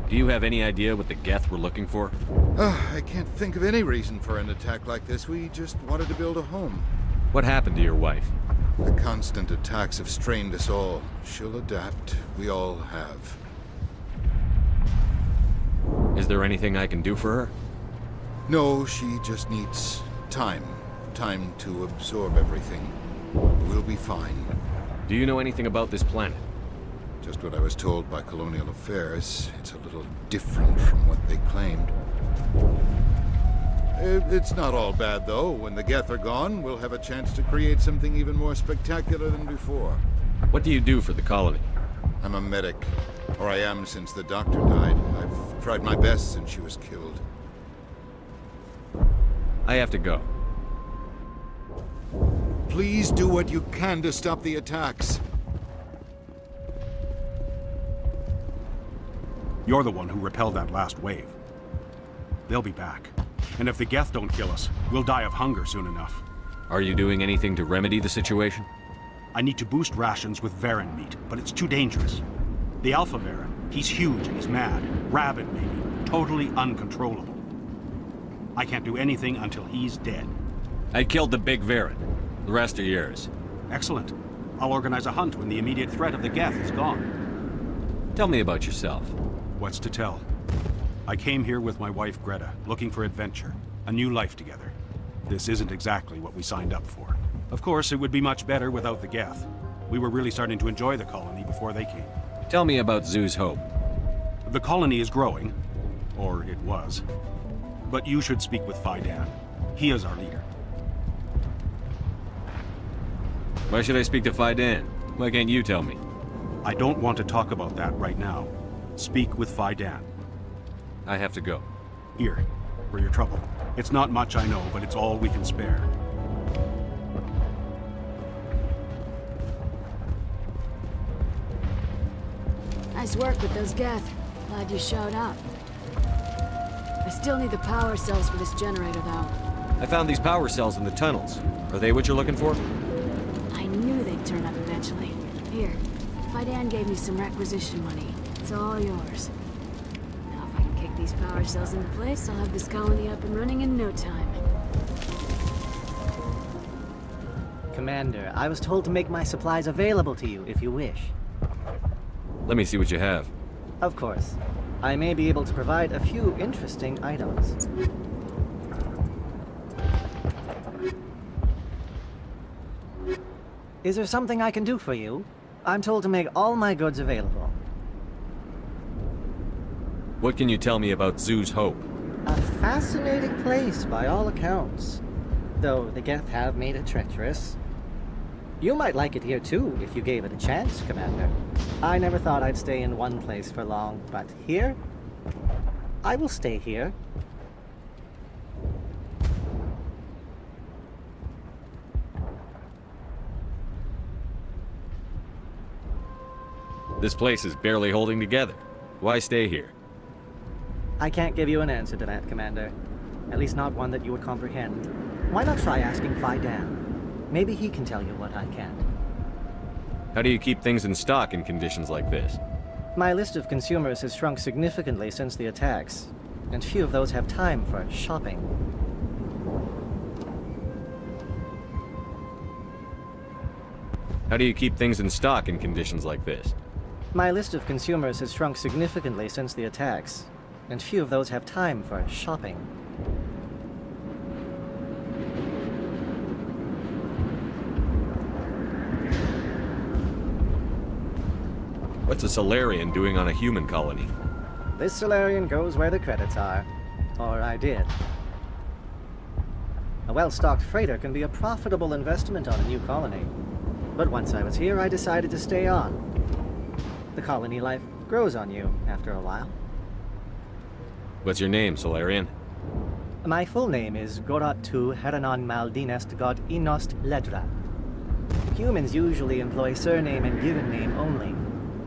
Do you have any idea what the Geth were looking for? I can't think of any reason for an attack like this. We just wanted to build a home. What happened to your wife? The constant attacks have strained us all. She'll adapt. We all have. Is there anything I can do for her? No, she just needs time. Time to absorb everything. We'll be fine. Do you know anything about this planet? Just what I was told by Colonial Affairs. It's a little different from what they claimed. It's not all bad, though. When the Geth are gone, we'll have a chance to create something even more spectacular than before. What do you do for the colony? I'm a medic. Or I am since the doctor died. I've tried my best since she was killed. I have to go. Please do what you can to stop the attacks. You're the one who repelled that last wave. They'll be back. And if the Geth don't kill us, we'll die of hunger soon enough. Are you doing anything to remedy the situation? I need to boost rations with Varen meat, but it's too dangerous. The Alpha Varen, he's huge and he's mad. Rabid, maybe. Totally uncontrollable. I can't do anything until he's dead. I killed the big Varen. The rest are yours. Excellent. I'll organize a hunt when the immediate threat of the Geth is gone. Tell me about yourself. What's to tell? I came here with my wife Greta, looking for adventure. A new life together. This isn't exactly what we signed up for. Of course, it would be much better without the Geth. We were really starting to enjoy the colony before they came. Tell me about Zoo's Hope. The colony is growing. Or it was. But you should speak with Faidan. He is our leader. Why should I speak to Faidan? Why can't you tell me? I don't want to talk about that right now. Speak with Faidan. I have to go. Here, for your trouble. It's not much, I know, but it's all we can spare. Nice work with those Geth. Glad you showed up. I still need the power cells for this generator, though. I found these power cells in the tunnels. Are they what you're looking for? I knew they'd turn up eventually. Here, Faidan gave me some requisition money. It's all yours. Now if I can kick these power cells into place, I'll have this colony up and running in no time. Commander, I was told to make my supplies available to you if you wish. Let me see what you have. Of course. I may be able to provide a few interesting items. Is there something I can do for you? I'm told to make all my goods available. What can you tell me about Zoo's Hope? A fascinating place by all accounts. Though the Geth have made it treacherous. You might like it here too, if you gave it a chance, Commander. I never thought I'd stay in one place for long, but here? I will stay here. This place is barely holding together. Why stay here? I can't give you an answer to that, Commander. At least not one that you would comprehend. Why not try asking Faidan? Maybe he can tell you what I can't. How do you keep things in stock in conditions like this? My list of consumers has shrunk significantly since the attacks, and few of those have time for shopping. How do you keep things in stock in conditions like this? My list of consumers has shrunk significantly since the attacks, and few of those have time for shopping. What's a Solarian doing on a human colony? This Solarian goes where the credits are. Or I did. A well-stocked freighter can be a profitable investment on a new colony. But once I was here, I decided to stay on. The colony life grows on you after a while. What's your name, Solarian? My full name is Gorat-tu Heranon Maldinest God Inost Ledra. Humans usually employ surname and given name only.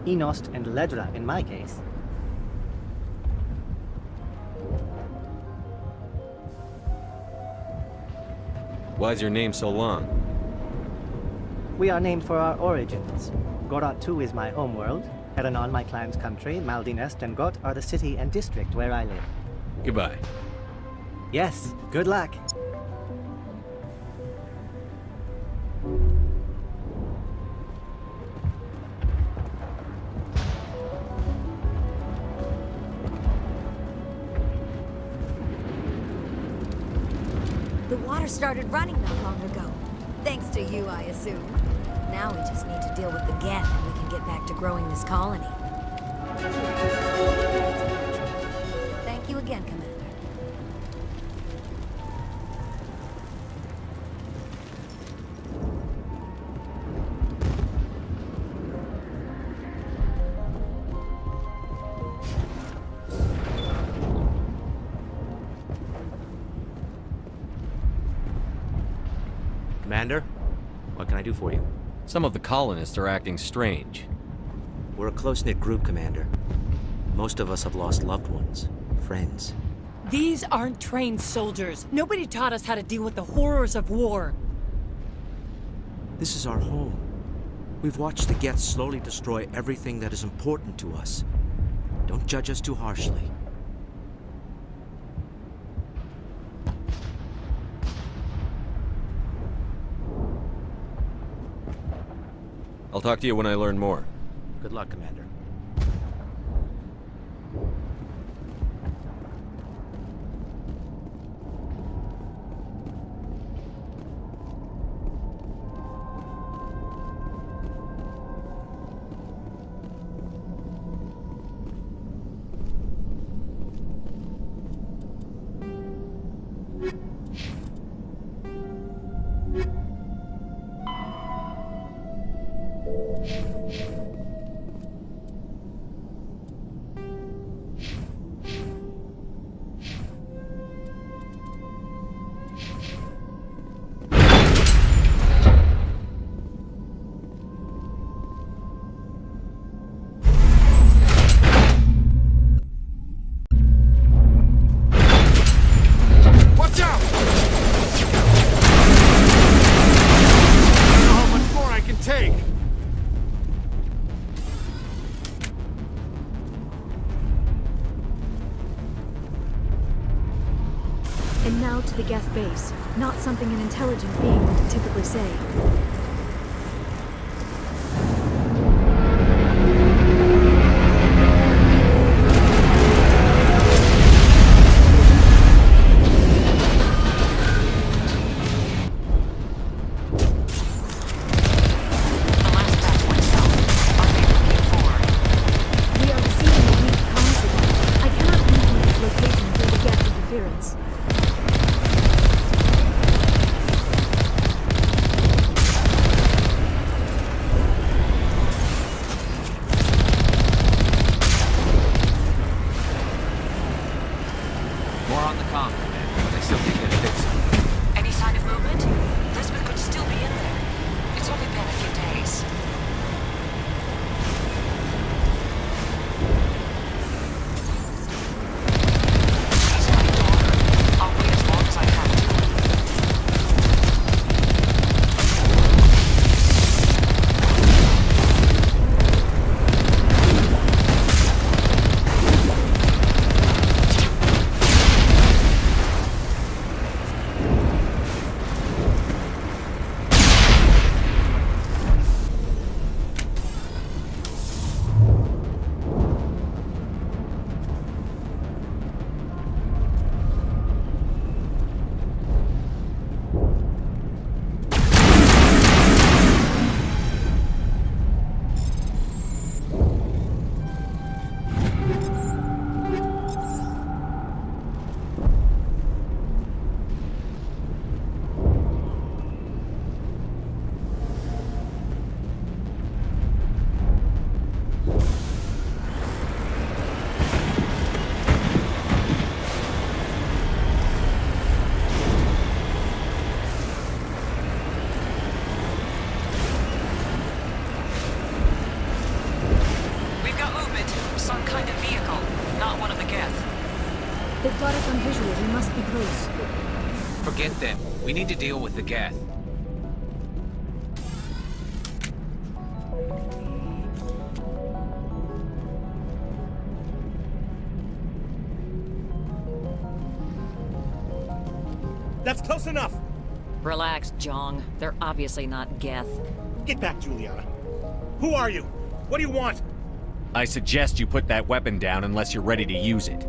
Inost and Ledra in my case. Why's your name so long? We are named for our origins. Gorat-tu is my homeworld, Heranon my clan's country, Maldinest and Got are the city and district where I live. Goodbye. Yes, good luck. The water started running not long ago. Thanks to you, I assume. Now we just need to deal with the Geth and we can get back to growing this colony. Thank you again, Commander. Commander. What can I do for you? Some of the colonists are acting strange. We're a close-knit group, Commander. Most of us have lost loved ones, friends. These aren't trained soldiers. Nobody taught us how to deal with the horrors of war. This is our home. We've watched the Geth slowly destroy everything that is important to us. Don't judge us too harshly. I'll talk to you when I learn more. Good luck, Commander. And now to the Geth base. Not something an intelligent being would typically say. We are receiving a weak comm signal. I cannot pinpoint its location through the Geth interference. More on the comm, Commander. I still think they're fixed. Any sign of movement? Lisbeth could still be in there. It's only been a few days. She's my daughter. I'll wait as long as I have to. We've got movement. Some kind of vehicle. Not one of the Geth. They've got us on visual. We must be close. Forget them. We need to deal with the Geth. That's close enough! Relax, Jong. They're obviously not Geth. Get back, Juliana. Who are you? What do you want? I suggest you put that weapon down unless you're ready to use it.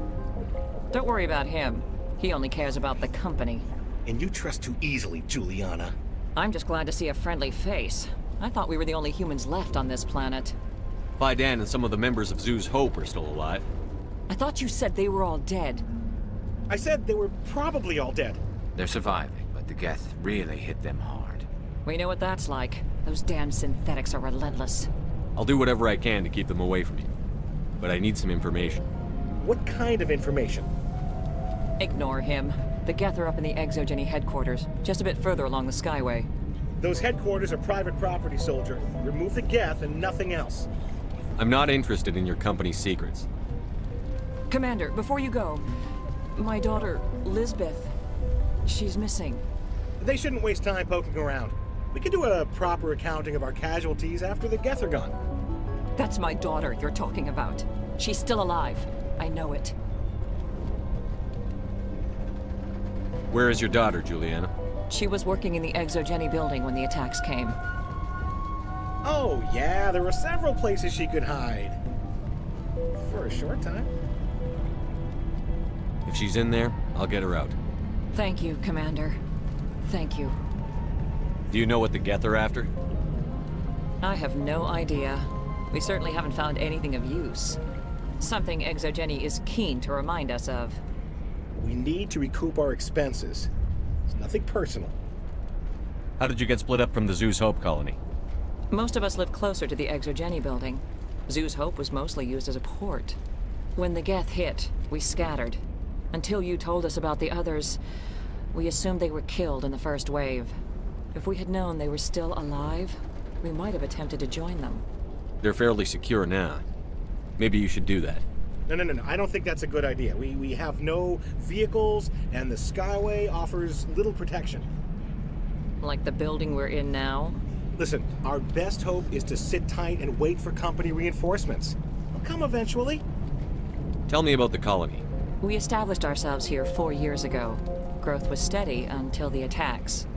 Don't worry about him. He only cares about the company. And you trust too easily, Juliana. I'm just glad to see a friendly face. I thought we were the only humans left on this planet. Fidan and some of the members of Zoo's Hope are still alive. I thought you said they were all dead. I said they were probably all dead. They're surviving, but the Geth really hit them hard. We know what that's like. Those damn synthetics are relentless. I'll do whatever I can to keep them away from you. But I need some information. What kind of information? Ignore him. The Geth are up in the Exogeny headquarters, just a bit further along the Skyway. Those headquarters are private property, soldier. Remove the Geth and nothing else. I'm not interested in your company's secrets. Commander, before you go, my daughter, Lisbeth, she's missing. They shouldn't waste time poking around. We can do a proper accounting of our casualties after the Geth are gone. That's my daughter you're talking about. She's still alive. I know it. Where is your daughter, Juliana? She was working in the Exogeny building when the attacks came. Oh, yeah, there were several places she could hide. For a short time. If she's in there, I'll get her out. Thank you, Commander. Thank you. Do you know what the Geth are after? I have no idea. We certainly haven't found anything of use. Something Exogeny is keen to remind us of. We need to recoup our expenses. It's nothing personal. How did you get split up from the Zeus Hope colony? Most of us live closer to the Exogeny building. Zeus Hope was mostly used as a port. When the Geth hit, we scattered. Until you told us about the others, we assumed they were killed in the first wave. If we had known they were still alive, we might have attempted to join them. They're fairly secure now. Maybe you should do that. No. I don't think that's a good idea. We have no vehicles, and the Skyway offers little protection. Like the building we're in now? Listen, our best hope is to sit tight and wait for company reinforcements. They'll come eventually. Tell me about the colony. We established ourselves here 4 years ago. Growth was steady until the attacks.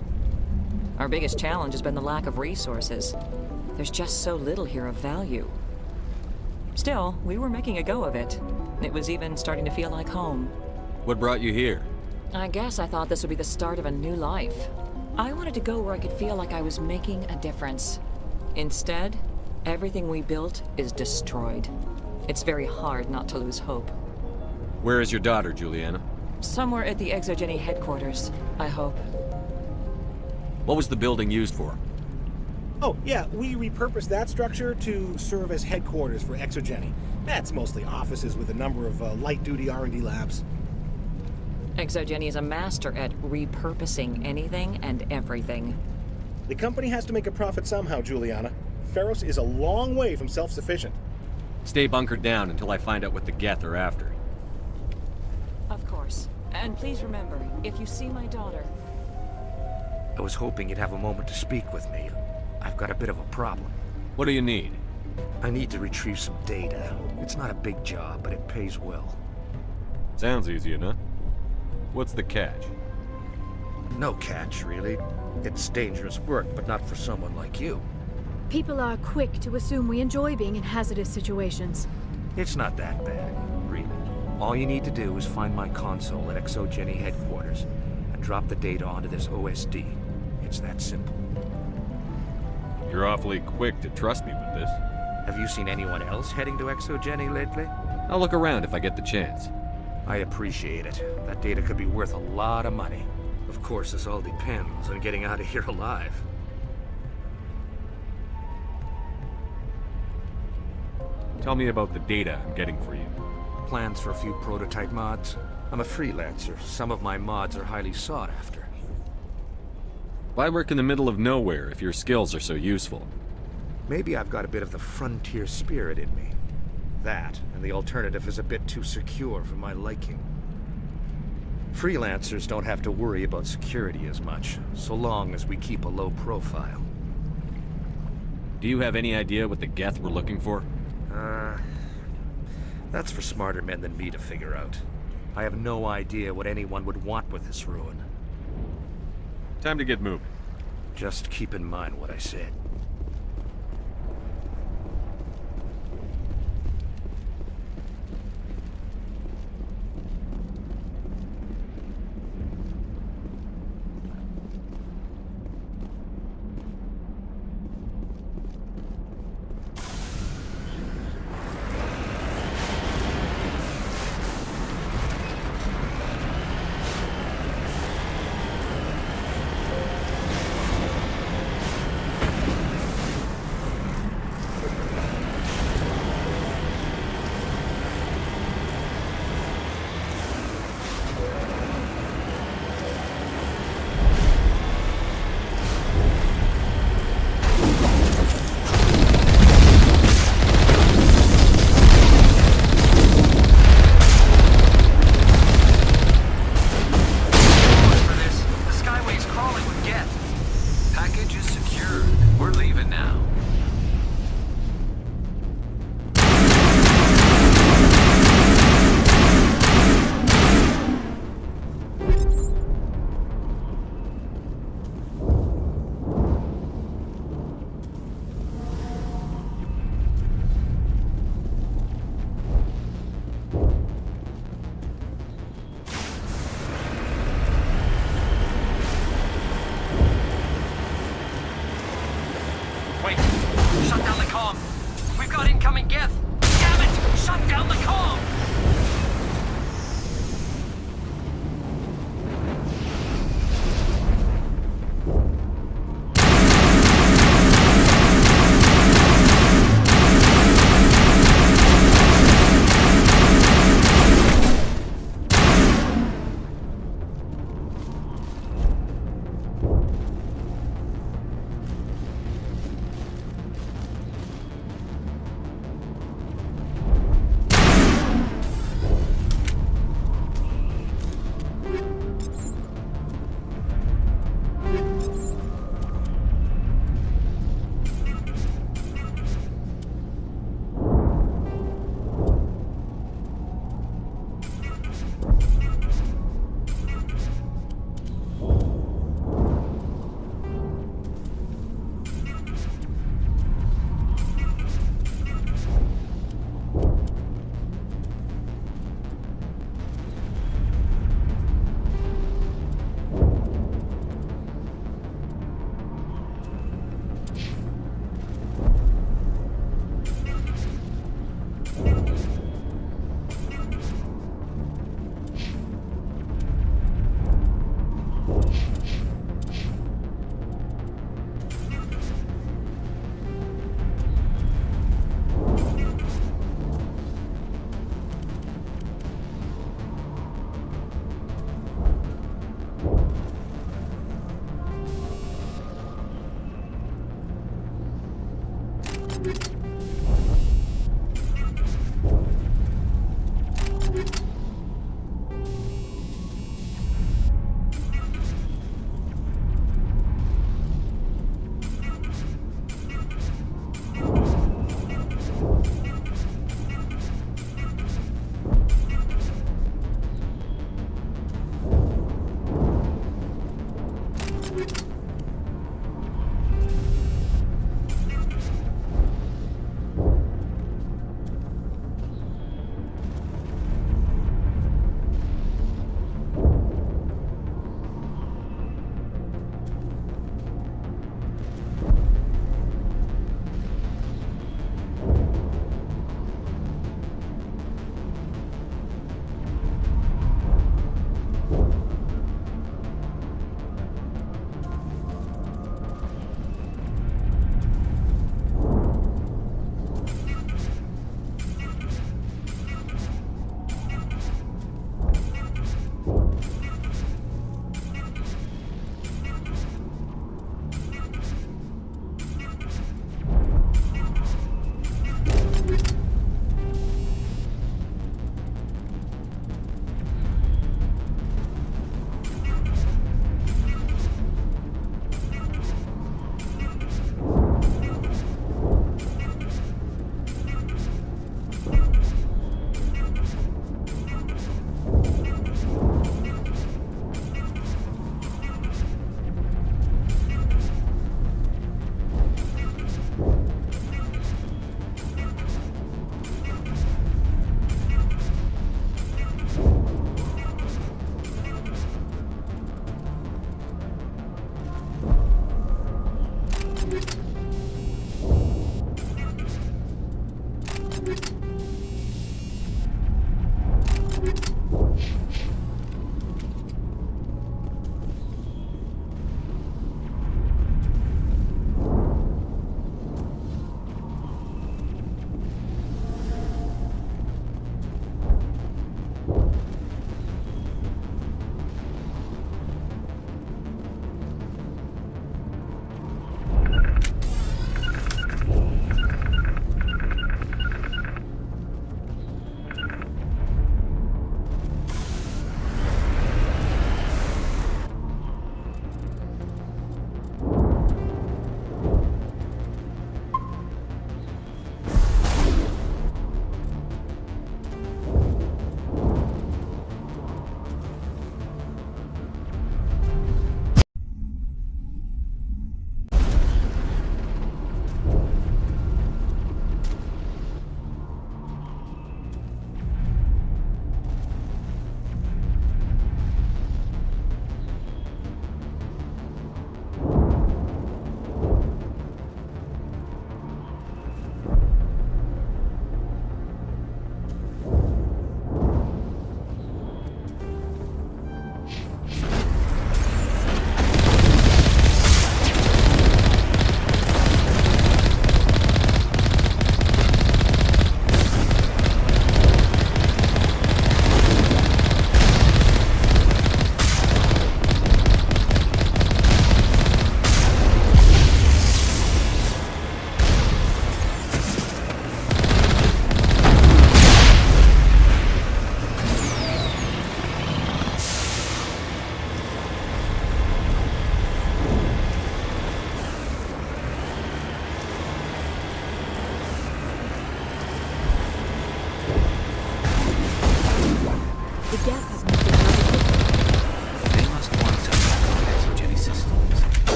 Our biggest challenge has been the lack of resources. There's just so little here of value. Still, we were making a go of it. It was even starting to feel like home. What brought you here? I guess I thought this would be the start of a new life. I wanted to go where I could feel like I was making a difference. Instead, everything we built is destroyed. It's very hard not to lose hope. Where is your daughter, Juliana? Somewhere at the Exogeny headquarters, I hope. What was the building used for? Oh, yeah, we repurposed that structure to serve as headquarters for Exogeny. That's mostly offices with a number of light-duty R&D labs. Exogeny is a master at repurposing anything and everything. The company has to make a profit somehow, Juliana. Feros is a long way from self-sufficient. Stay bunkered down until I find out what the Geth are after. Of course. And please remember, if you see my daughter... I was hoping you'd have a moment to speak with me. I've got a bit of a problem. What do you need? I need to retrieve some data. It's not a big job, but it pays well. Sounds easy enough. What's the catch? No catch, really. It's dangerous work, but not for someone like you. People are quick to assume we enjoy being in hazardous situations. It's not that bad, really. All you need to do is find my console at Exogeny headquarters and drop the data onto this OSD. It's that simple. You're awfully quick to trust me with this. Have you seen anyone else heading to Exogeny lately? I'll look around if I get the chance. I appreciate it. That data could be worth a lot of money. Of course, this all depends on getting out of here alive. Tell me about the data I'm getting for you. Plans for a few prototype mods. I'm a freelancer. Some of my mods are highly sought after. Why work in the middle of nowhere if your skills are so useful? Maybe I've got a bit of the frontier spirit in me. That, and the alternative is a bit too secure for my liking. Freelancers don't have to worry about security as much, so long as we keep a low profile. Do you have any idea what the Geth were looking for? That's for smarter men than me to figure out. I have no idea what anyone would want with this ruin. Time to get moving. Just keep in mind what I said. Shut down the comm! We've got incoming Geth! Damn it! Shut down the comm!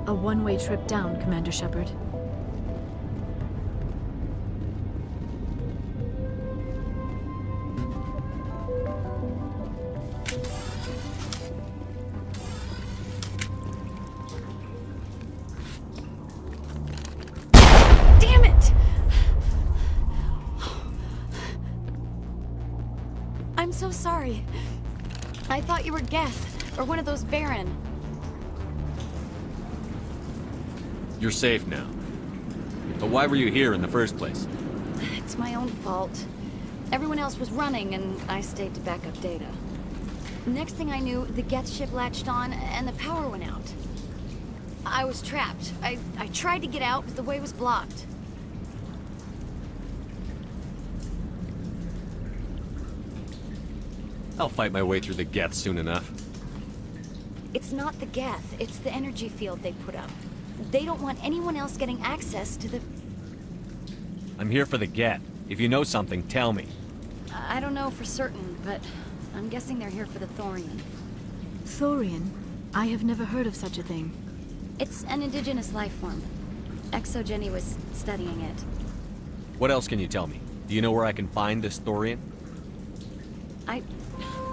A one-way trip down, Commander Shepard. Damn it! I'm so sorry. I thought you were Geth, or one of those Varen. You're safe now. But why were you here in the first place? It's my own fault. Everyone else was running, and I stayed to back up data. Next thing I knew, the Geth ship latched on, and the power went out. I was trapped. I tried to get out, but the way was blocked. I'll fight my way through the Geth soon enough. It's not the Geth, it's the energy field they put up. They don't want anyone else getting access to the... I'm here for the Geth. If you know something, tell me. I don't know for certain, but I'm guessing they're here for the Thorian. Thorian? I have never heard of such a thing. It's an indigenous life form. Exogeny was studying it. What else can you tell me? Do you know where I can find this Thorian?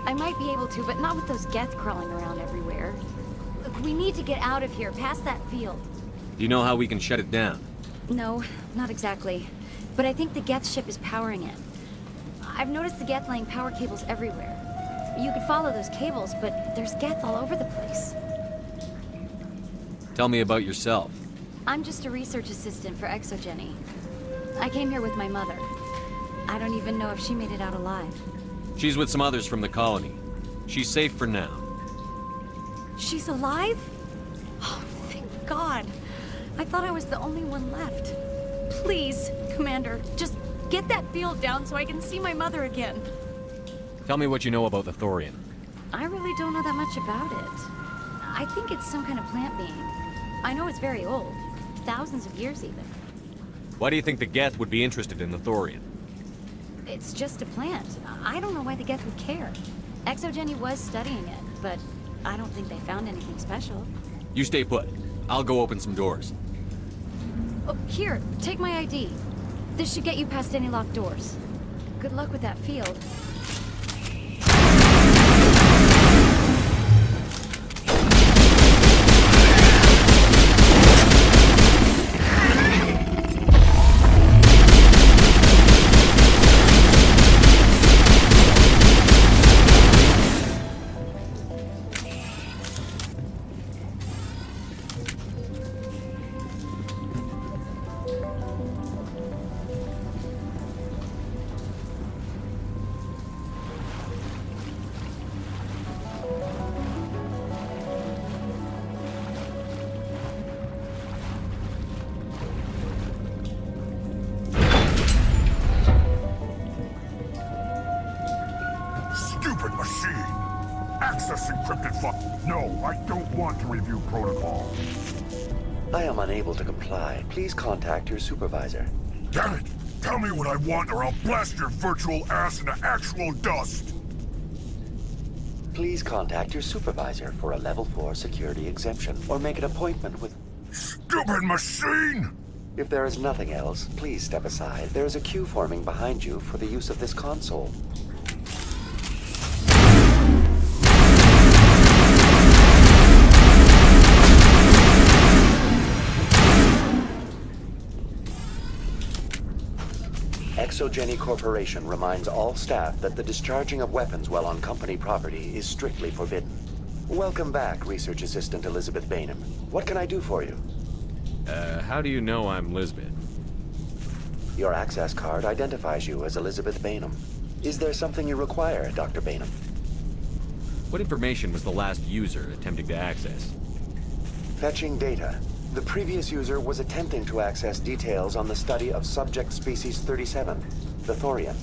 I might be able to, but not with those Geth crawling around everywhere. Look, we need to get out of here, past that field. Do you know how we can shut it down? No, not exactly. But I think the Geth ship is powering it. I've noticed the Geth laying power cables everywhere. You could follow those cables, but there's Geth all over the place. Tell me about yourself. I'm just a research assistant for Exogeny. I came here with my mother. I don't even know if she made it out alive. She's with some others from the colony. She's safe for now. She's alive? Oh, thank God. I thought I was the only one left. Please, Commander, just get that field down so I can see my mother again. Tell me what you know about the Thorian. I really don't know that much about it. I think it's some kind of plant being. I know it's very old. Thousands of years, even. Why do you think the Geth would be interested in the Thorian? It's just a plant. I don't know why the Geth would care. Exogeny was studying it, but I don't think they found anything special. You stay put. I'll go open some doors. Oh, here, take my ID. This should get you past any locked doors. Good luck with that field. Stupid machine! Access encrypted No, I don't want to review protocol. I am unable to comply. Please contact your supervisor. Damn it! Tell me what I want or I'll blast your virtual ass into actual dust! Please contact your supervisor for a Level 4 security exemption, or make an appointment with... Stupid machine! If there is nothing else, please step aside. There is a queue forming behind you for the use of this console. Exogeny Corporation reminds all staff that the discharging of weapons while on company property is strictly forbidden. Welcome back, Research Assistant Elizabeth Bainham. What can I do for you? How do you know I'm Lisbeth? Your access card identifies you as Elizabeth Bainham. Is there something you require, Dr. Bainham? What information was the last user attempting to access? Fetching data. The previous user was attempting to access details on the study of subject species 37, the Thorian.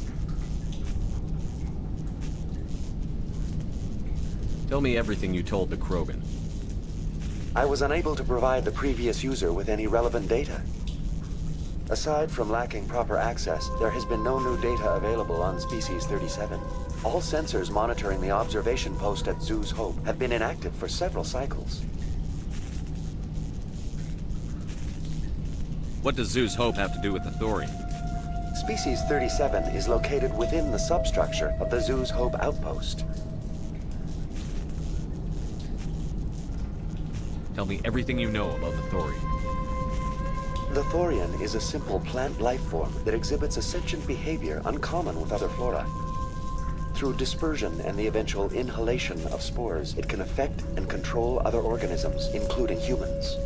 Tell me everything you told the Krogan. I was unable to provide the previous user with any relevant data. Aside from lacking proper access, there has been no new data available on Species 37. All sensors monitoring the observation post at Zeus Hope have been inactive for several cycles. What does Zeus Hope have to do with the thorium? Species 37 is located within the substructure of the Zeus Hope outpost. Tell me everything you know about the thorium. The thorium is a simple plant life form that exhibits a sentient behavior uncommon with other flora. Through dispersion and the eventual inhalation of spores, it can affect and control other organisms, including humans.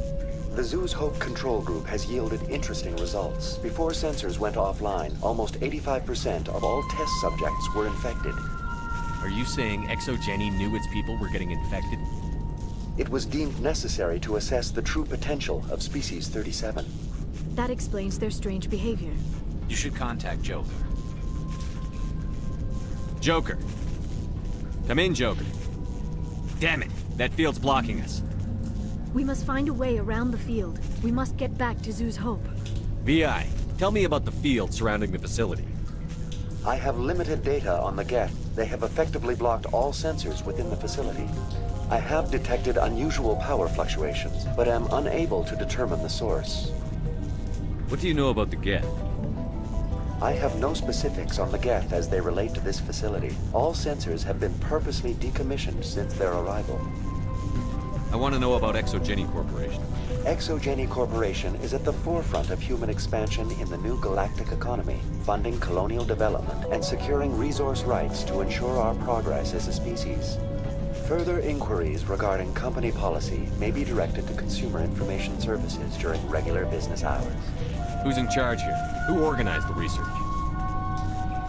The Zeus Hope control group has yielded interesting results. Before sensors went offline, almost 85% of all test subjects were infected. Are you saying ExoGeni knew its people were getting infected? It was deemed necessary to assess the true potential of Species 37. That explains their strange behavior. You should contact Joker. Joker! Come in, Joker. Damn it! That field's blocking us. We must find a way around the field. We must get back to Zeus Hope. VI, tell me about the field surrounding the facility. I have limited data on the Geth. They have effectively blocked all sensors within the facility. I have detected unusual power fluctuations, but am unable to determine the source. What do you know about the Geth? I have no specifics on the Geth as they relate to this facility. All sensors have been purposely decommissioned since their arrival. I want to know about ExoGeni Corporation. ExoGeni Corporation is at the forefront of human expansion in the new galactic economy, funding colonial development and securing resource rights to ensure our progress as a species. Further inquiries regarding company policy may be directed to Consumer Information Services during regular business hours. Who's in charge here? Who organized the research?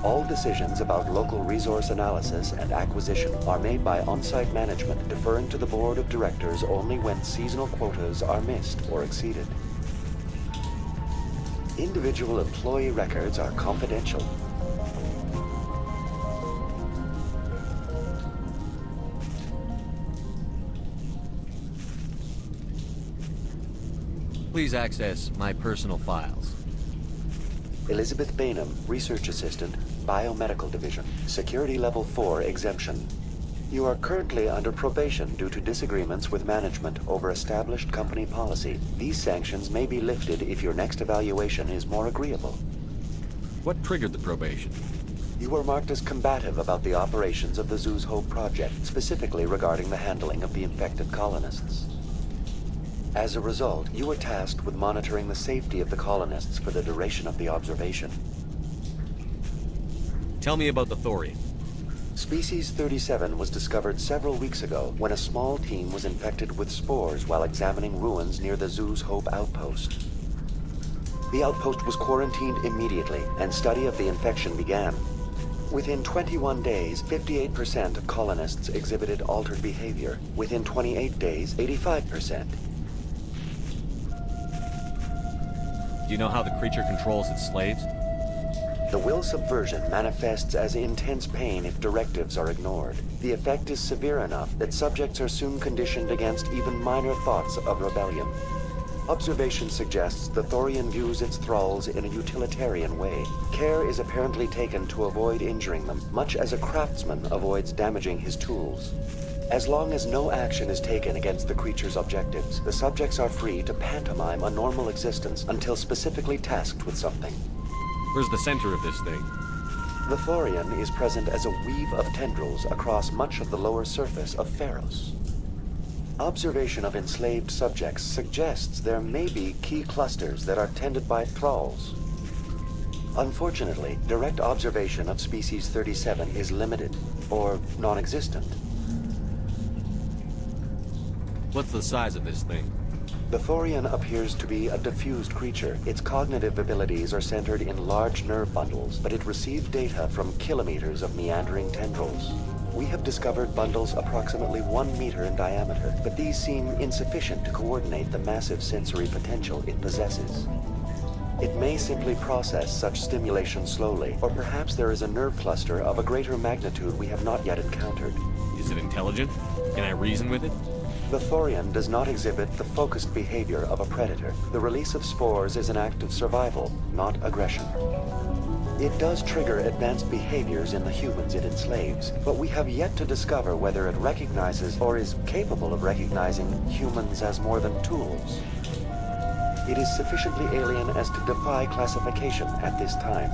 All decisions about local resource analysis and acquisition are made by on-site management, deferring to the board of directors only when seasonal quotas are missed or exceeded. Individual employee records are confidential. Please access my personal files. Elizabeth Bainham, Research Assistant, Biomedical Division, Security Level 4 exemption. You are currently under probation due to disagreements with management over established company policy. These sanctions may be lifted if your next evaluation is more agreeable. What triggered the probation? You were marked as combative about the operations of the Zeus Hope project, specifically regarding the handling of the infected colonists. As a result, you were tasked with monitoring the safety of the colonists for the duration of the observation. Tell me about the thorium. Species 37 was discovered several weeks ago when a small team was infected with spores while examining ruins near the Zeus Hope outpost. The outpost was quarantined immediately, and study of the infection began. Within 21 days, 58% of colonists exhibited altered behavior. Within 28 days, 85%. Do you know how the creature controls its slaves? The will subversion manifests as intense pain if directives are ignored. The effect is severe enough that subjects are soon conditioned against even minor thoughts of rebellion. Observation suggests the Thorian views its thralls in a utilitarian way. Care is apparently taken to avoid injuring them, much as a craftsman avoids damaging his tools. As long as no action is taken against the creature's objectives, the subjects are free to pantomime a normal existence until specifically tasked with something. Where's the center of this thing? The Thorian is present as a weave of tendrils across much of the lower surface of Pharos. Observation of enslaved subjects suggests there may be key clusters that are tended by thralls. Unfortunately, direct observation of Species 37 is limited, or non-existent. What's the size of this thing? The Thorian appears to be a diffused creature. Its cognitive abilities are centered in large nerve bundles, but it receives data from kilometers of meandering tendrils. We have discovered bundles approximately 1 meter in diameter, but these seem insufficient to coordinate the massive sensory potential it possesses. It may simply process such stimulation slowly, or perhaps there is a nerve cluster of a greater magnitude we have not yet encountered. Is it intelligent? Can I reason with it? The Thorian does not exhibit the focused behavior of a predator. The release of spores is an act of survival, not aggression. It does trigger advanced behaviors in the humans it enslaves, but we have yet to discover whether it recognizes or is capable of recognizing humans as more than tools. It is sufficiently alien as to defy classification at this time.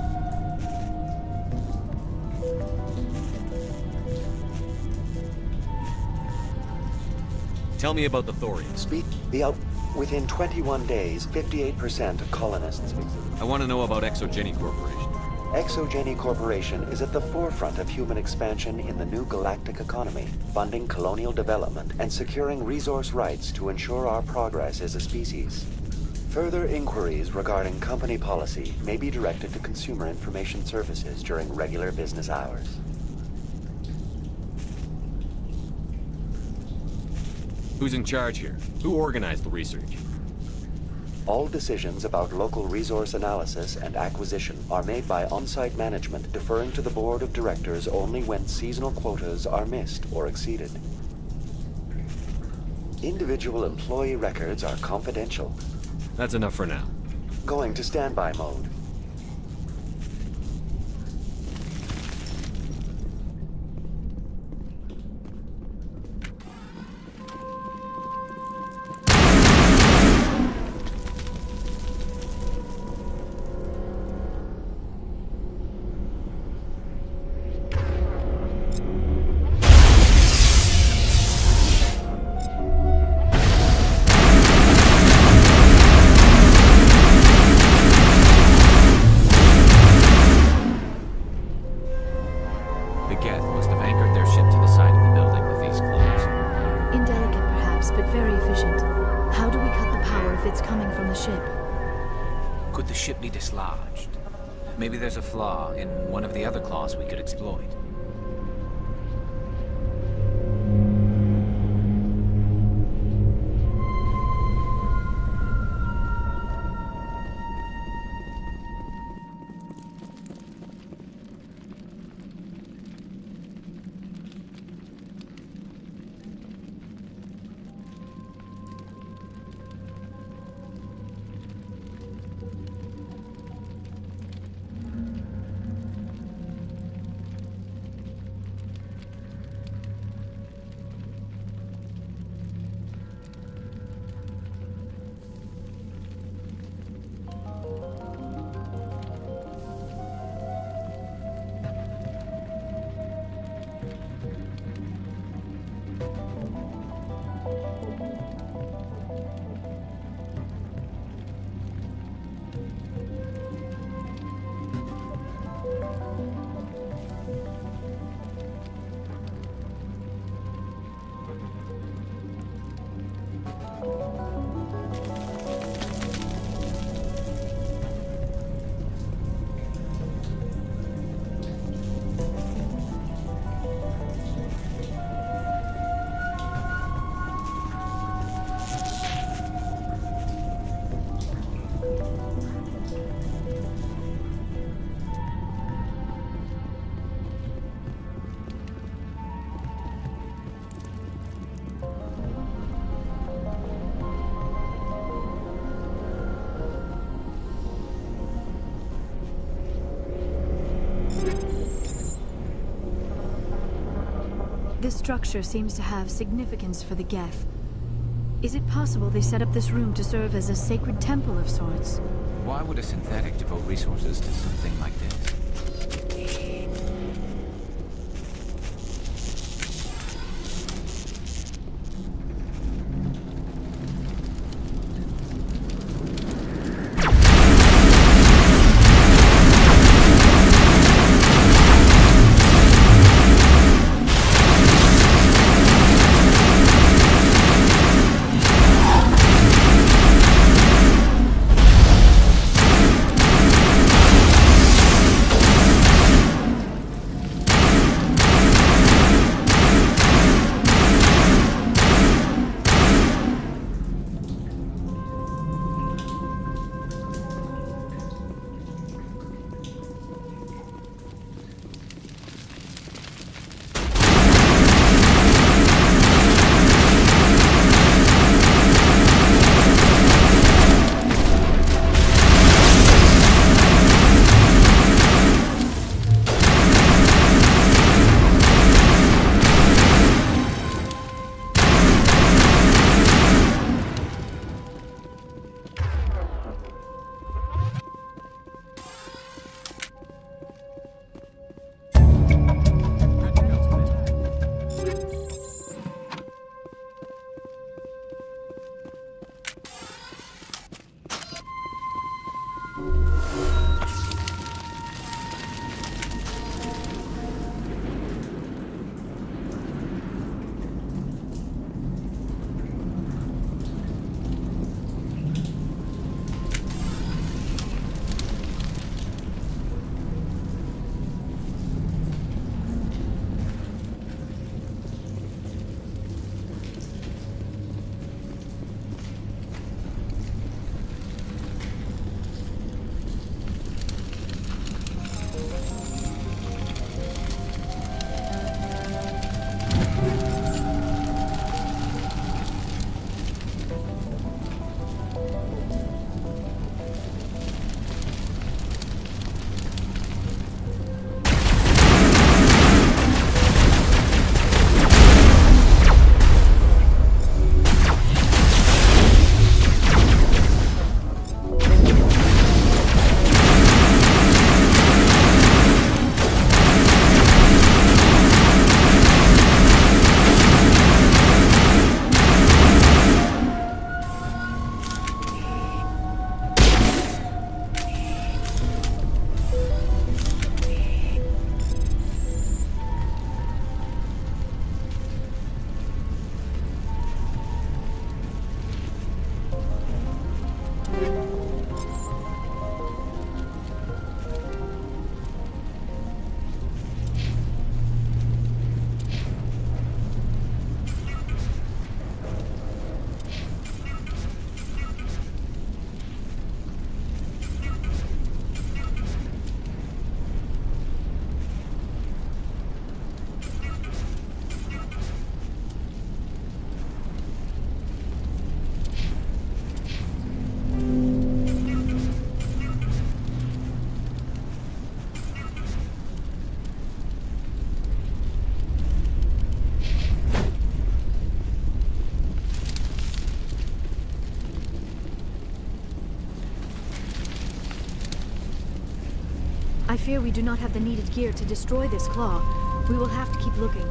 Tell me about the Thorians. Within 21 days, 58% of colonists. I want to know about Exogeny Corporation. Exogeny Corporation is at the forefront of human expansion in the new galactic economy, funding colonial development and securing resource rights to ensure our progress as a species. Further inquiries regarding company policy may be directed to Consumer Information Services during regular business hours. Who's in charge here? Who organized the research? All decisions about local resource analysis and acquisition are made by on-site management, deferring to the board of directors only when seasonal quotas are missed or exceeded. Individual employee records are confidential. That's enough for now. Going to standby mode. Maybe there's a flaw in one of the other claws we could exploit. This structure seems to have significance for the Geth. Is it possible they set up this room to serve as a sacred temple of sorts? Why would a synthetic devote resources to something like this? I fear we do not have the needed gear to destroy this claw. We will have to keep looking.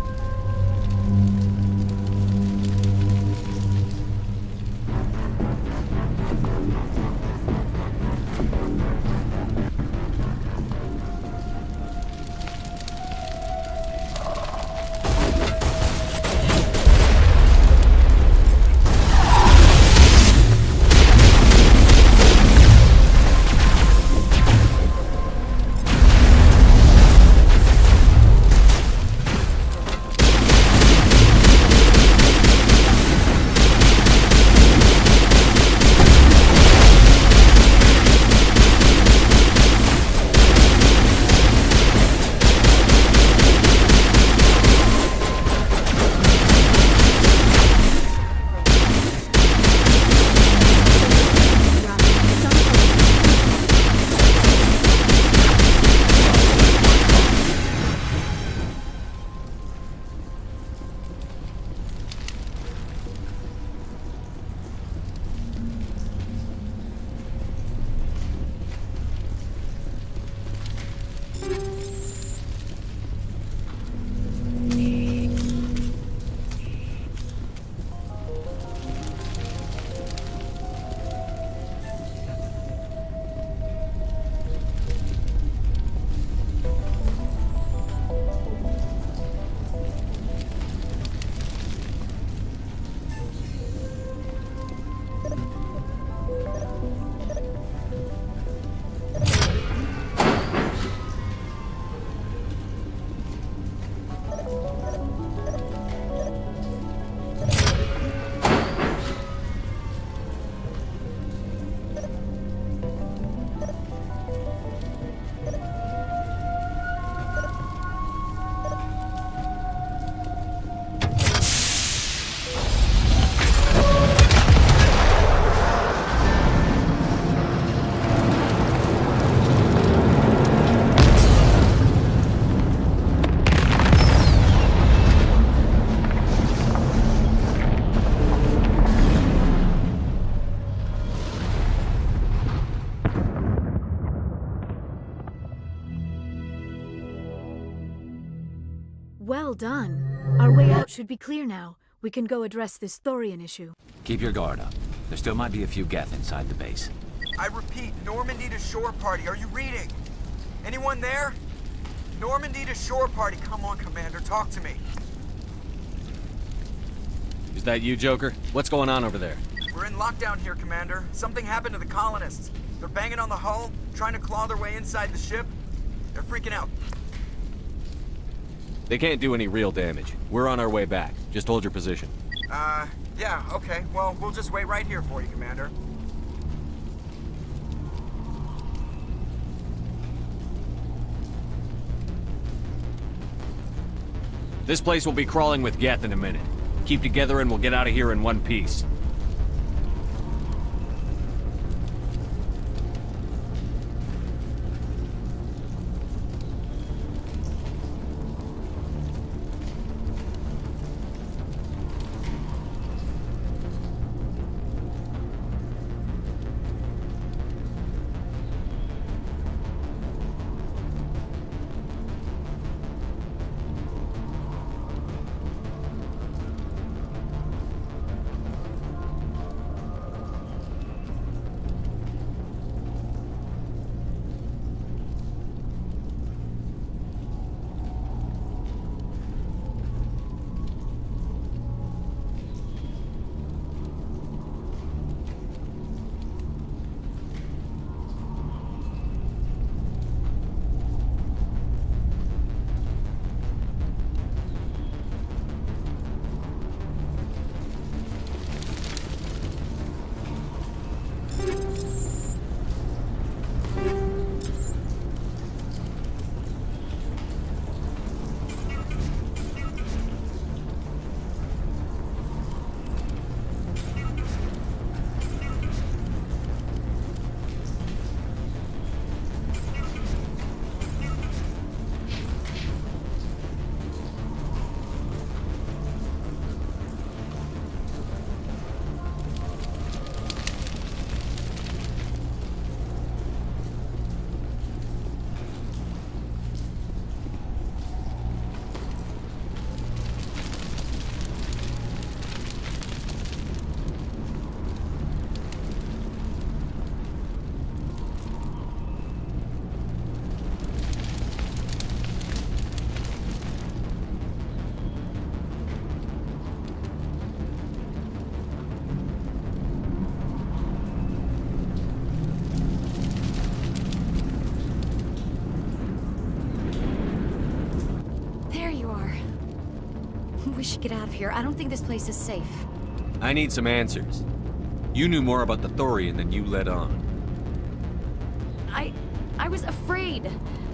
Well done. Our way out should be clear now. We can go address this Thorian issue. Keep your guard up. There still might be a few Geth inside the base. I repeat, Normandy to shore party. Are you reading? Anyone there? Normandy to shore party. Come on, Commander. Talk to me. Is that you, Joker? What's going on over there? We're in lockdown here, Commander. Something happened to the colonists. They're banging on the hull, trying to claw their way inside the ship. They're freaking out. They can't do any real damage. We're on our way back. Just hold your position. Yeah, okay. Well, we'll just wait right here for you, Commander. This place will be crawling with Geth in a minute. Keep together and we'll get out of here in one piece. should get out of here. I don't think this place is safe. I need some answers. You knew more about the Thorian than you let on. I was afraid.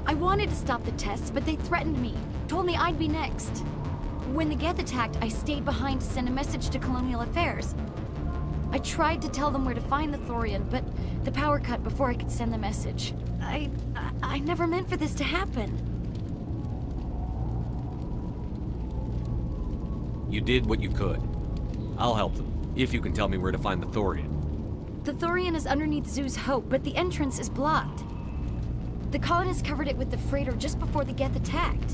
I wanted to stop the tests, but they threatened me. Told me I'd be next. When the Geth attacked, I stayed behind to send a message to Colonial Affairs. I tried to tell them where to find the Thorian, but the power cut before I could send the message. I never meant for this to happen. You did what you could. I'll help them, if you can tell me where to find the Thorian. The Thorian is underneath Zoo's Hope, but the entrance is blocked. The colonists covered it with the freighter just before the Geth attacked.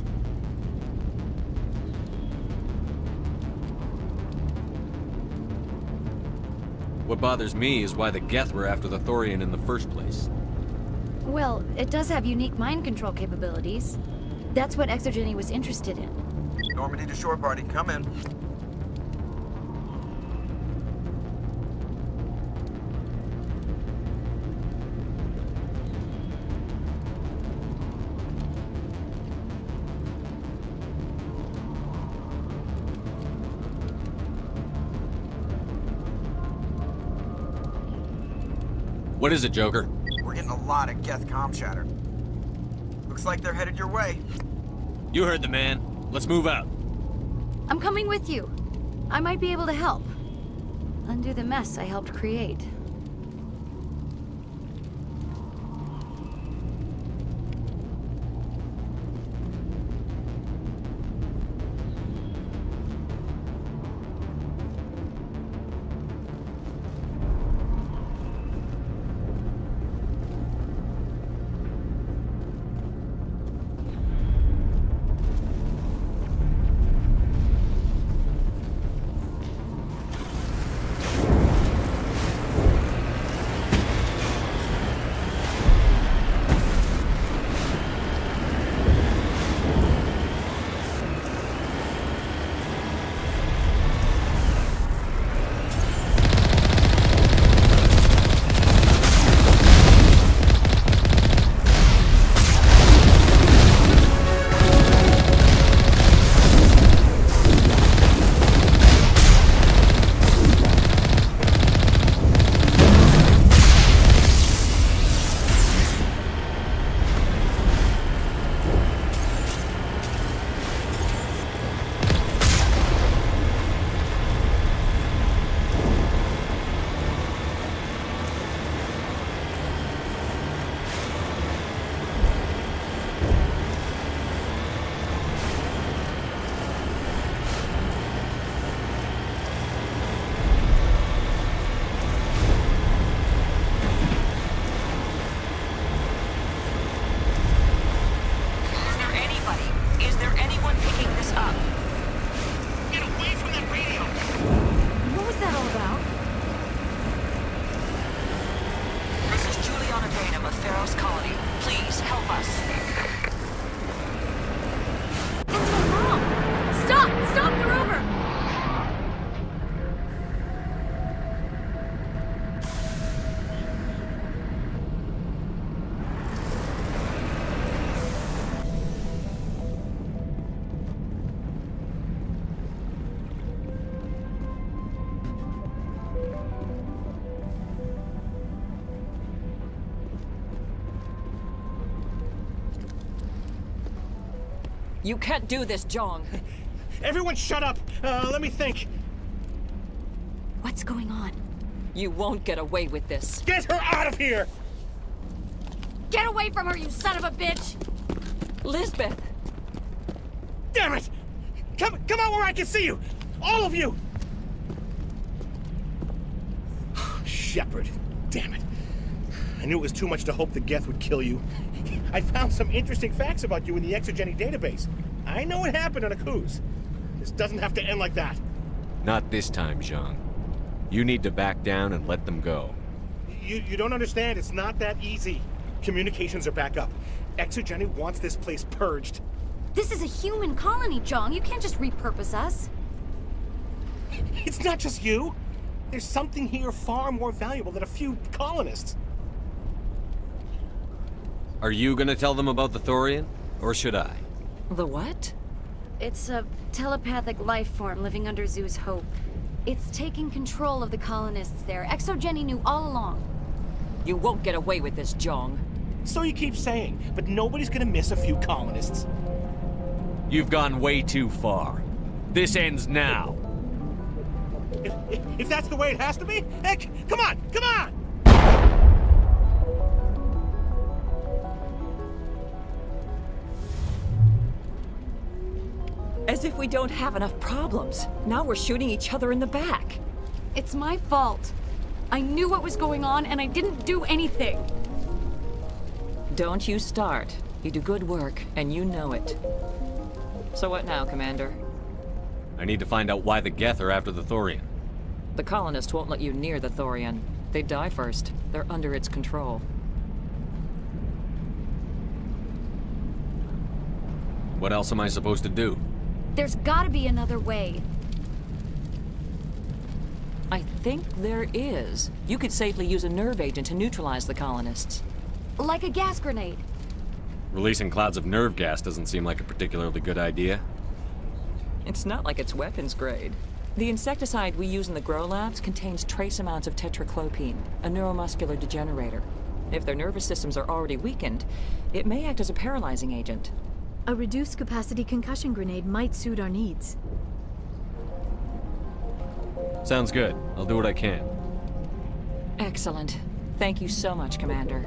What bothers me is why the Geth were after the Thorian in the first place. Well, it does have unique mind control capabilities. That's what Exogeny was interested in. Normandy to shore party, come in. What is it, Joker? We're getting a lot of Geth comm chatter. Looks like they're headed your way. You heard the man. Let's move out. I'm coming with you. I might be able to help. Undo the mess I helped create. You can't do this, Jong. Everyone shut up! Let me think. What's going on? You won't get away with this. Get her out of here! Get away from her, you son of a bitch! Lisbeth! Damn it! Come out where I can see you! All of you! Shepard, damn it. I knew it was too much to hope the Geth would kill you. I found some interesting facts about you in the Exogeny database. I know it happened on a cruise. This doesn't have to end like that. Not this time, Zhang. You need to back down and let them go. You don't understand. It's not that easy. Communications are back up. Exogeny wants this place purged. This is a human colony, Jong. You can't just repurpose us. It's not just you. There's something here far more valuable than a few colonists. Are you gonna tell them about the Thorian? Or should I? The what? It's a telepathic life form living under Zeus Hope. It's taking control of the colonists there. ExoGeni knew all along. You won't get away with this, Jong. So you keep saying, but nobody's gonna miss a few colonists. You've gone way too far. This ends now. If that's the way it has to be, heck, come on, come on! As if we don't have enough problems. Now we're shooting each other in the back. It's my fault. I knew what was going on and I didn't do anything. Don't you start. You do good work, and you know it. So what now, Commander? I need to find out why the Geth are after the Thorian. The colonists won't let you near the Thorian. They'd die first. They're under its control. What else am I supposed to do? There's gotta be another way. I think there is. You could safely use a nerve agent to neutralize the colonists. Like a gas grenade. Releasing clouds of nerve gas doesn't seem like a particularly good idea. It's not like it's weapons grade. The insecticide we use in the grow labs contains trace amounts of tetraclopine, a neuromuscular degenerator. If their nervous systems are already weakened, it may act as a paralyzing agent. A reduced capacity concussion grenade might suit our needs. Sounds good. I'll do what I can. Excellent. Thank you so much, Commander.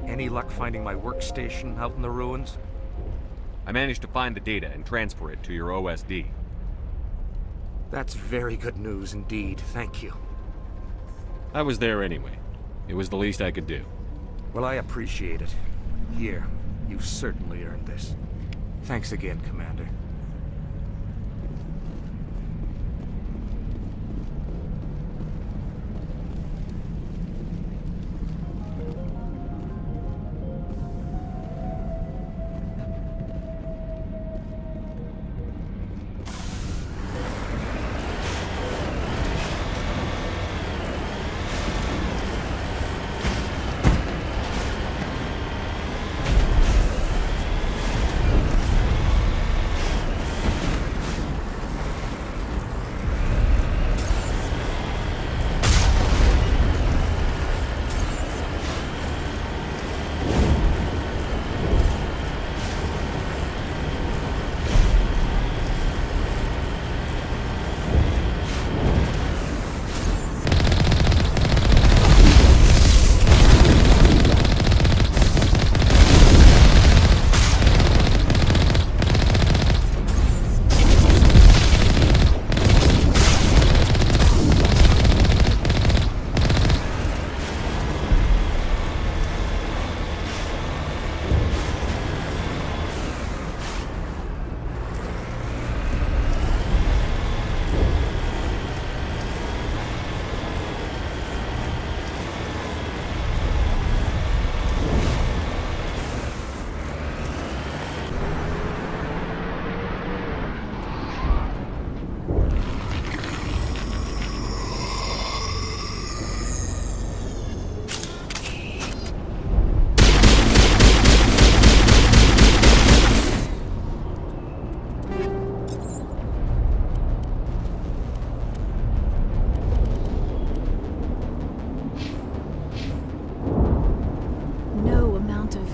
Any luck finding my workstation out in the ruins? I managed to find the data and transfer it to your OSD. That's very good news indeed, thank you. I was there anyway. It was the least I could do. Well, I appreciate it. Here, you've certainly earned this. Thanks again, Commander.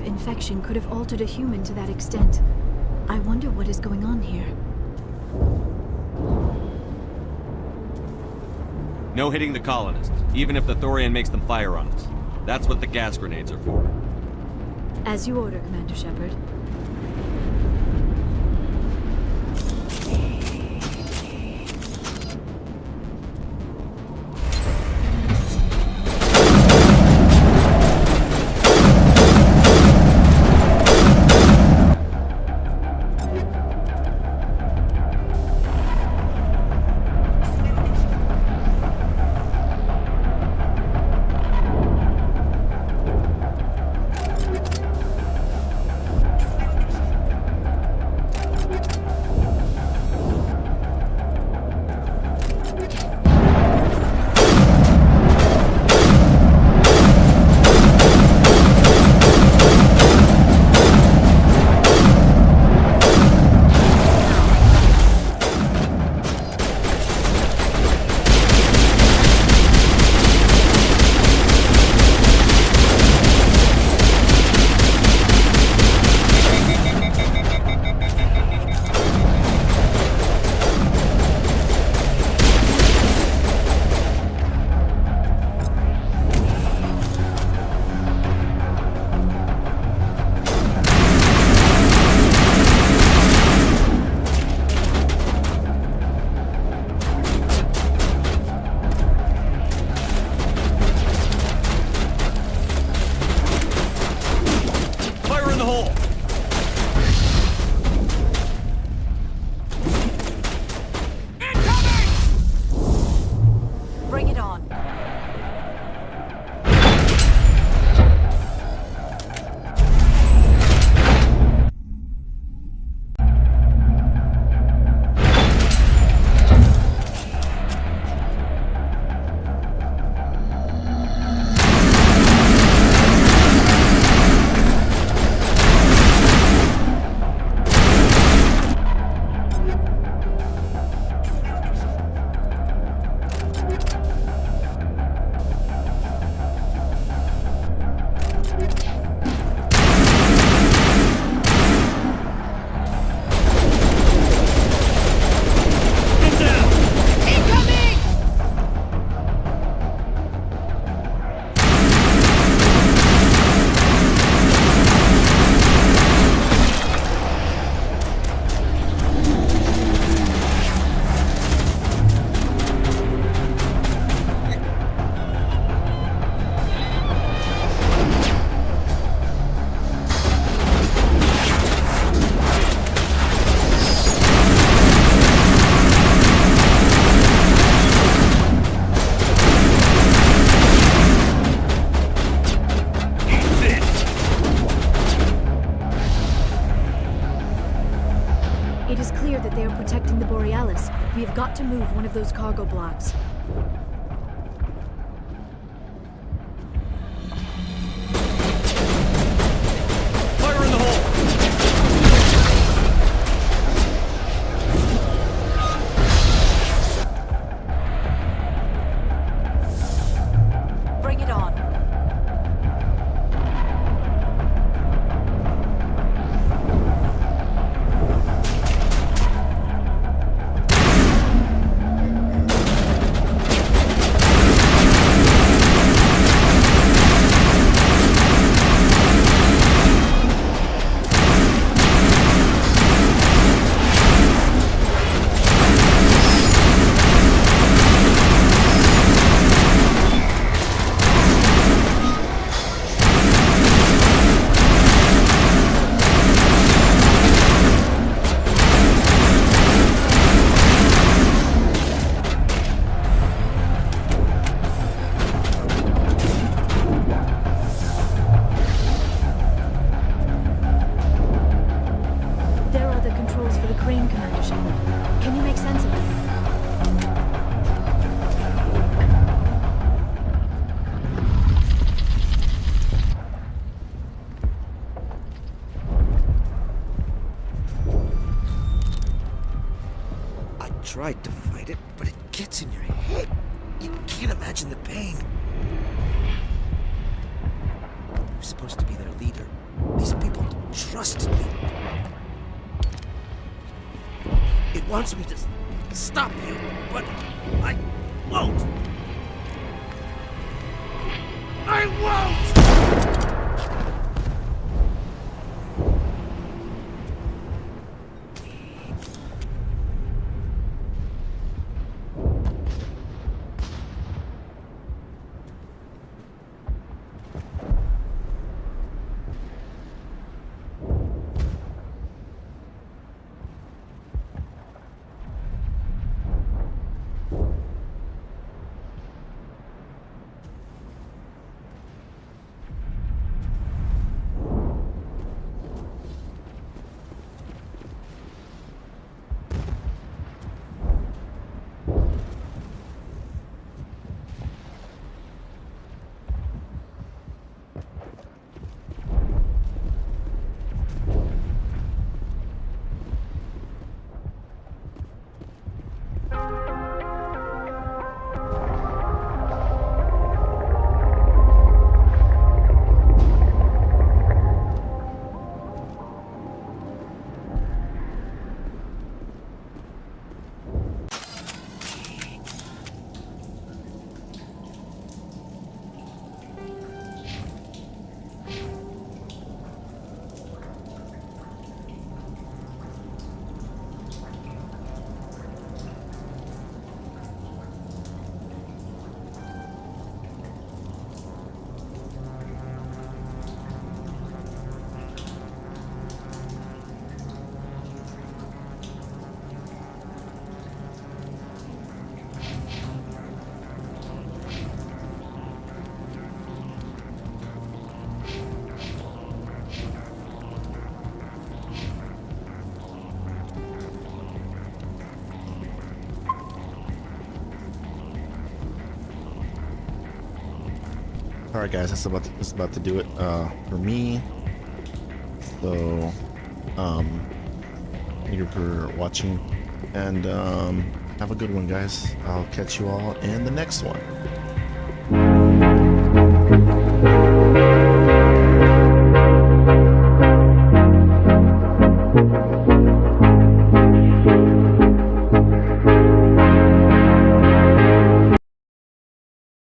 Infection could have altered a human to that extent. I wonder what is going on here. No hitting the colonists, even if the Thorian makes them fire on us. That's what the gas grenades are for. As you order, Commander Shepard. Alex, we have got to move one of those cargo blocks. Fire in the hole! Bring it on. There are the controls for the crane, Commander Shepard. Can you make sense of them? I tried to fight it, but it gets in your head. You can't imagine the pain. I'm supposed to be their leader. These people trusted me. It wants me to stop you, but I won't. I won't! All right, guys, that's about to do it for me. So, thank you for watching, and have a good one, guys. I'll catch you all in the next one.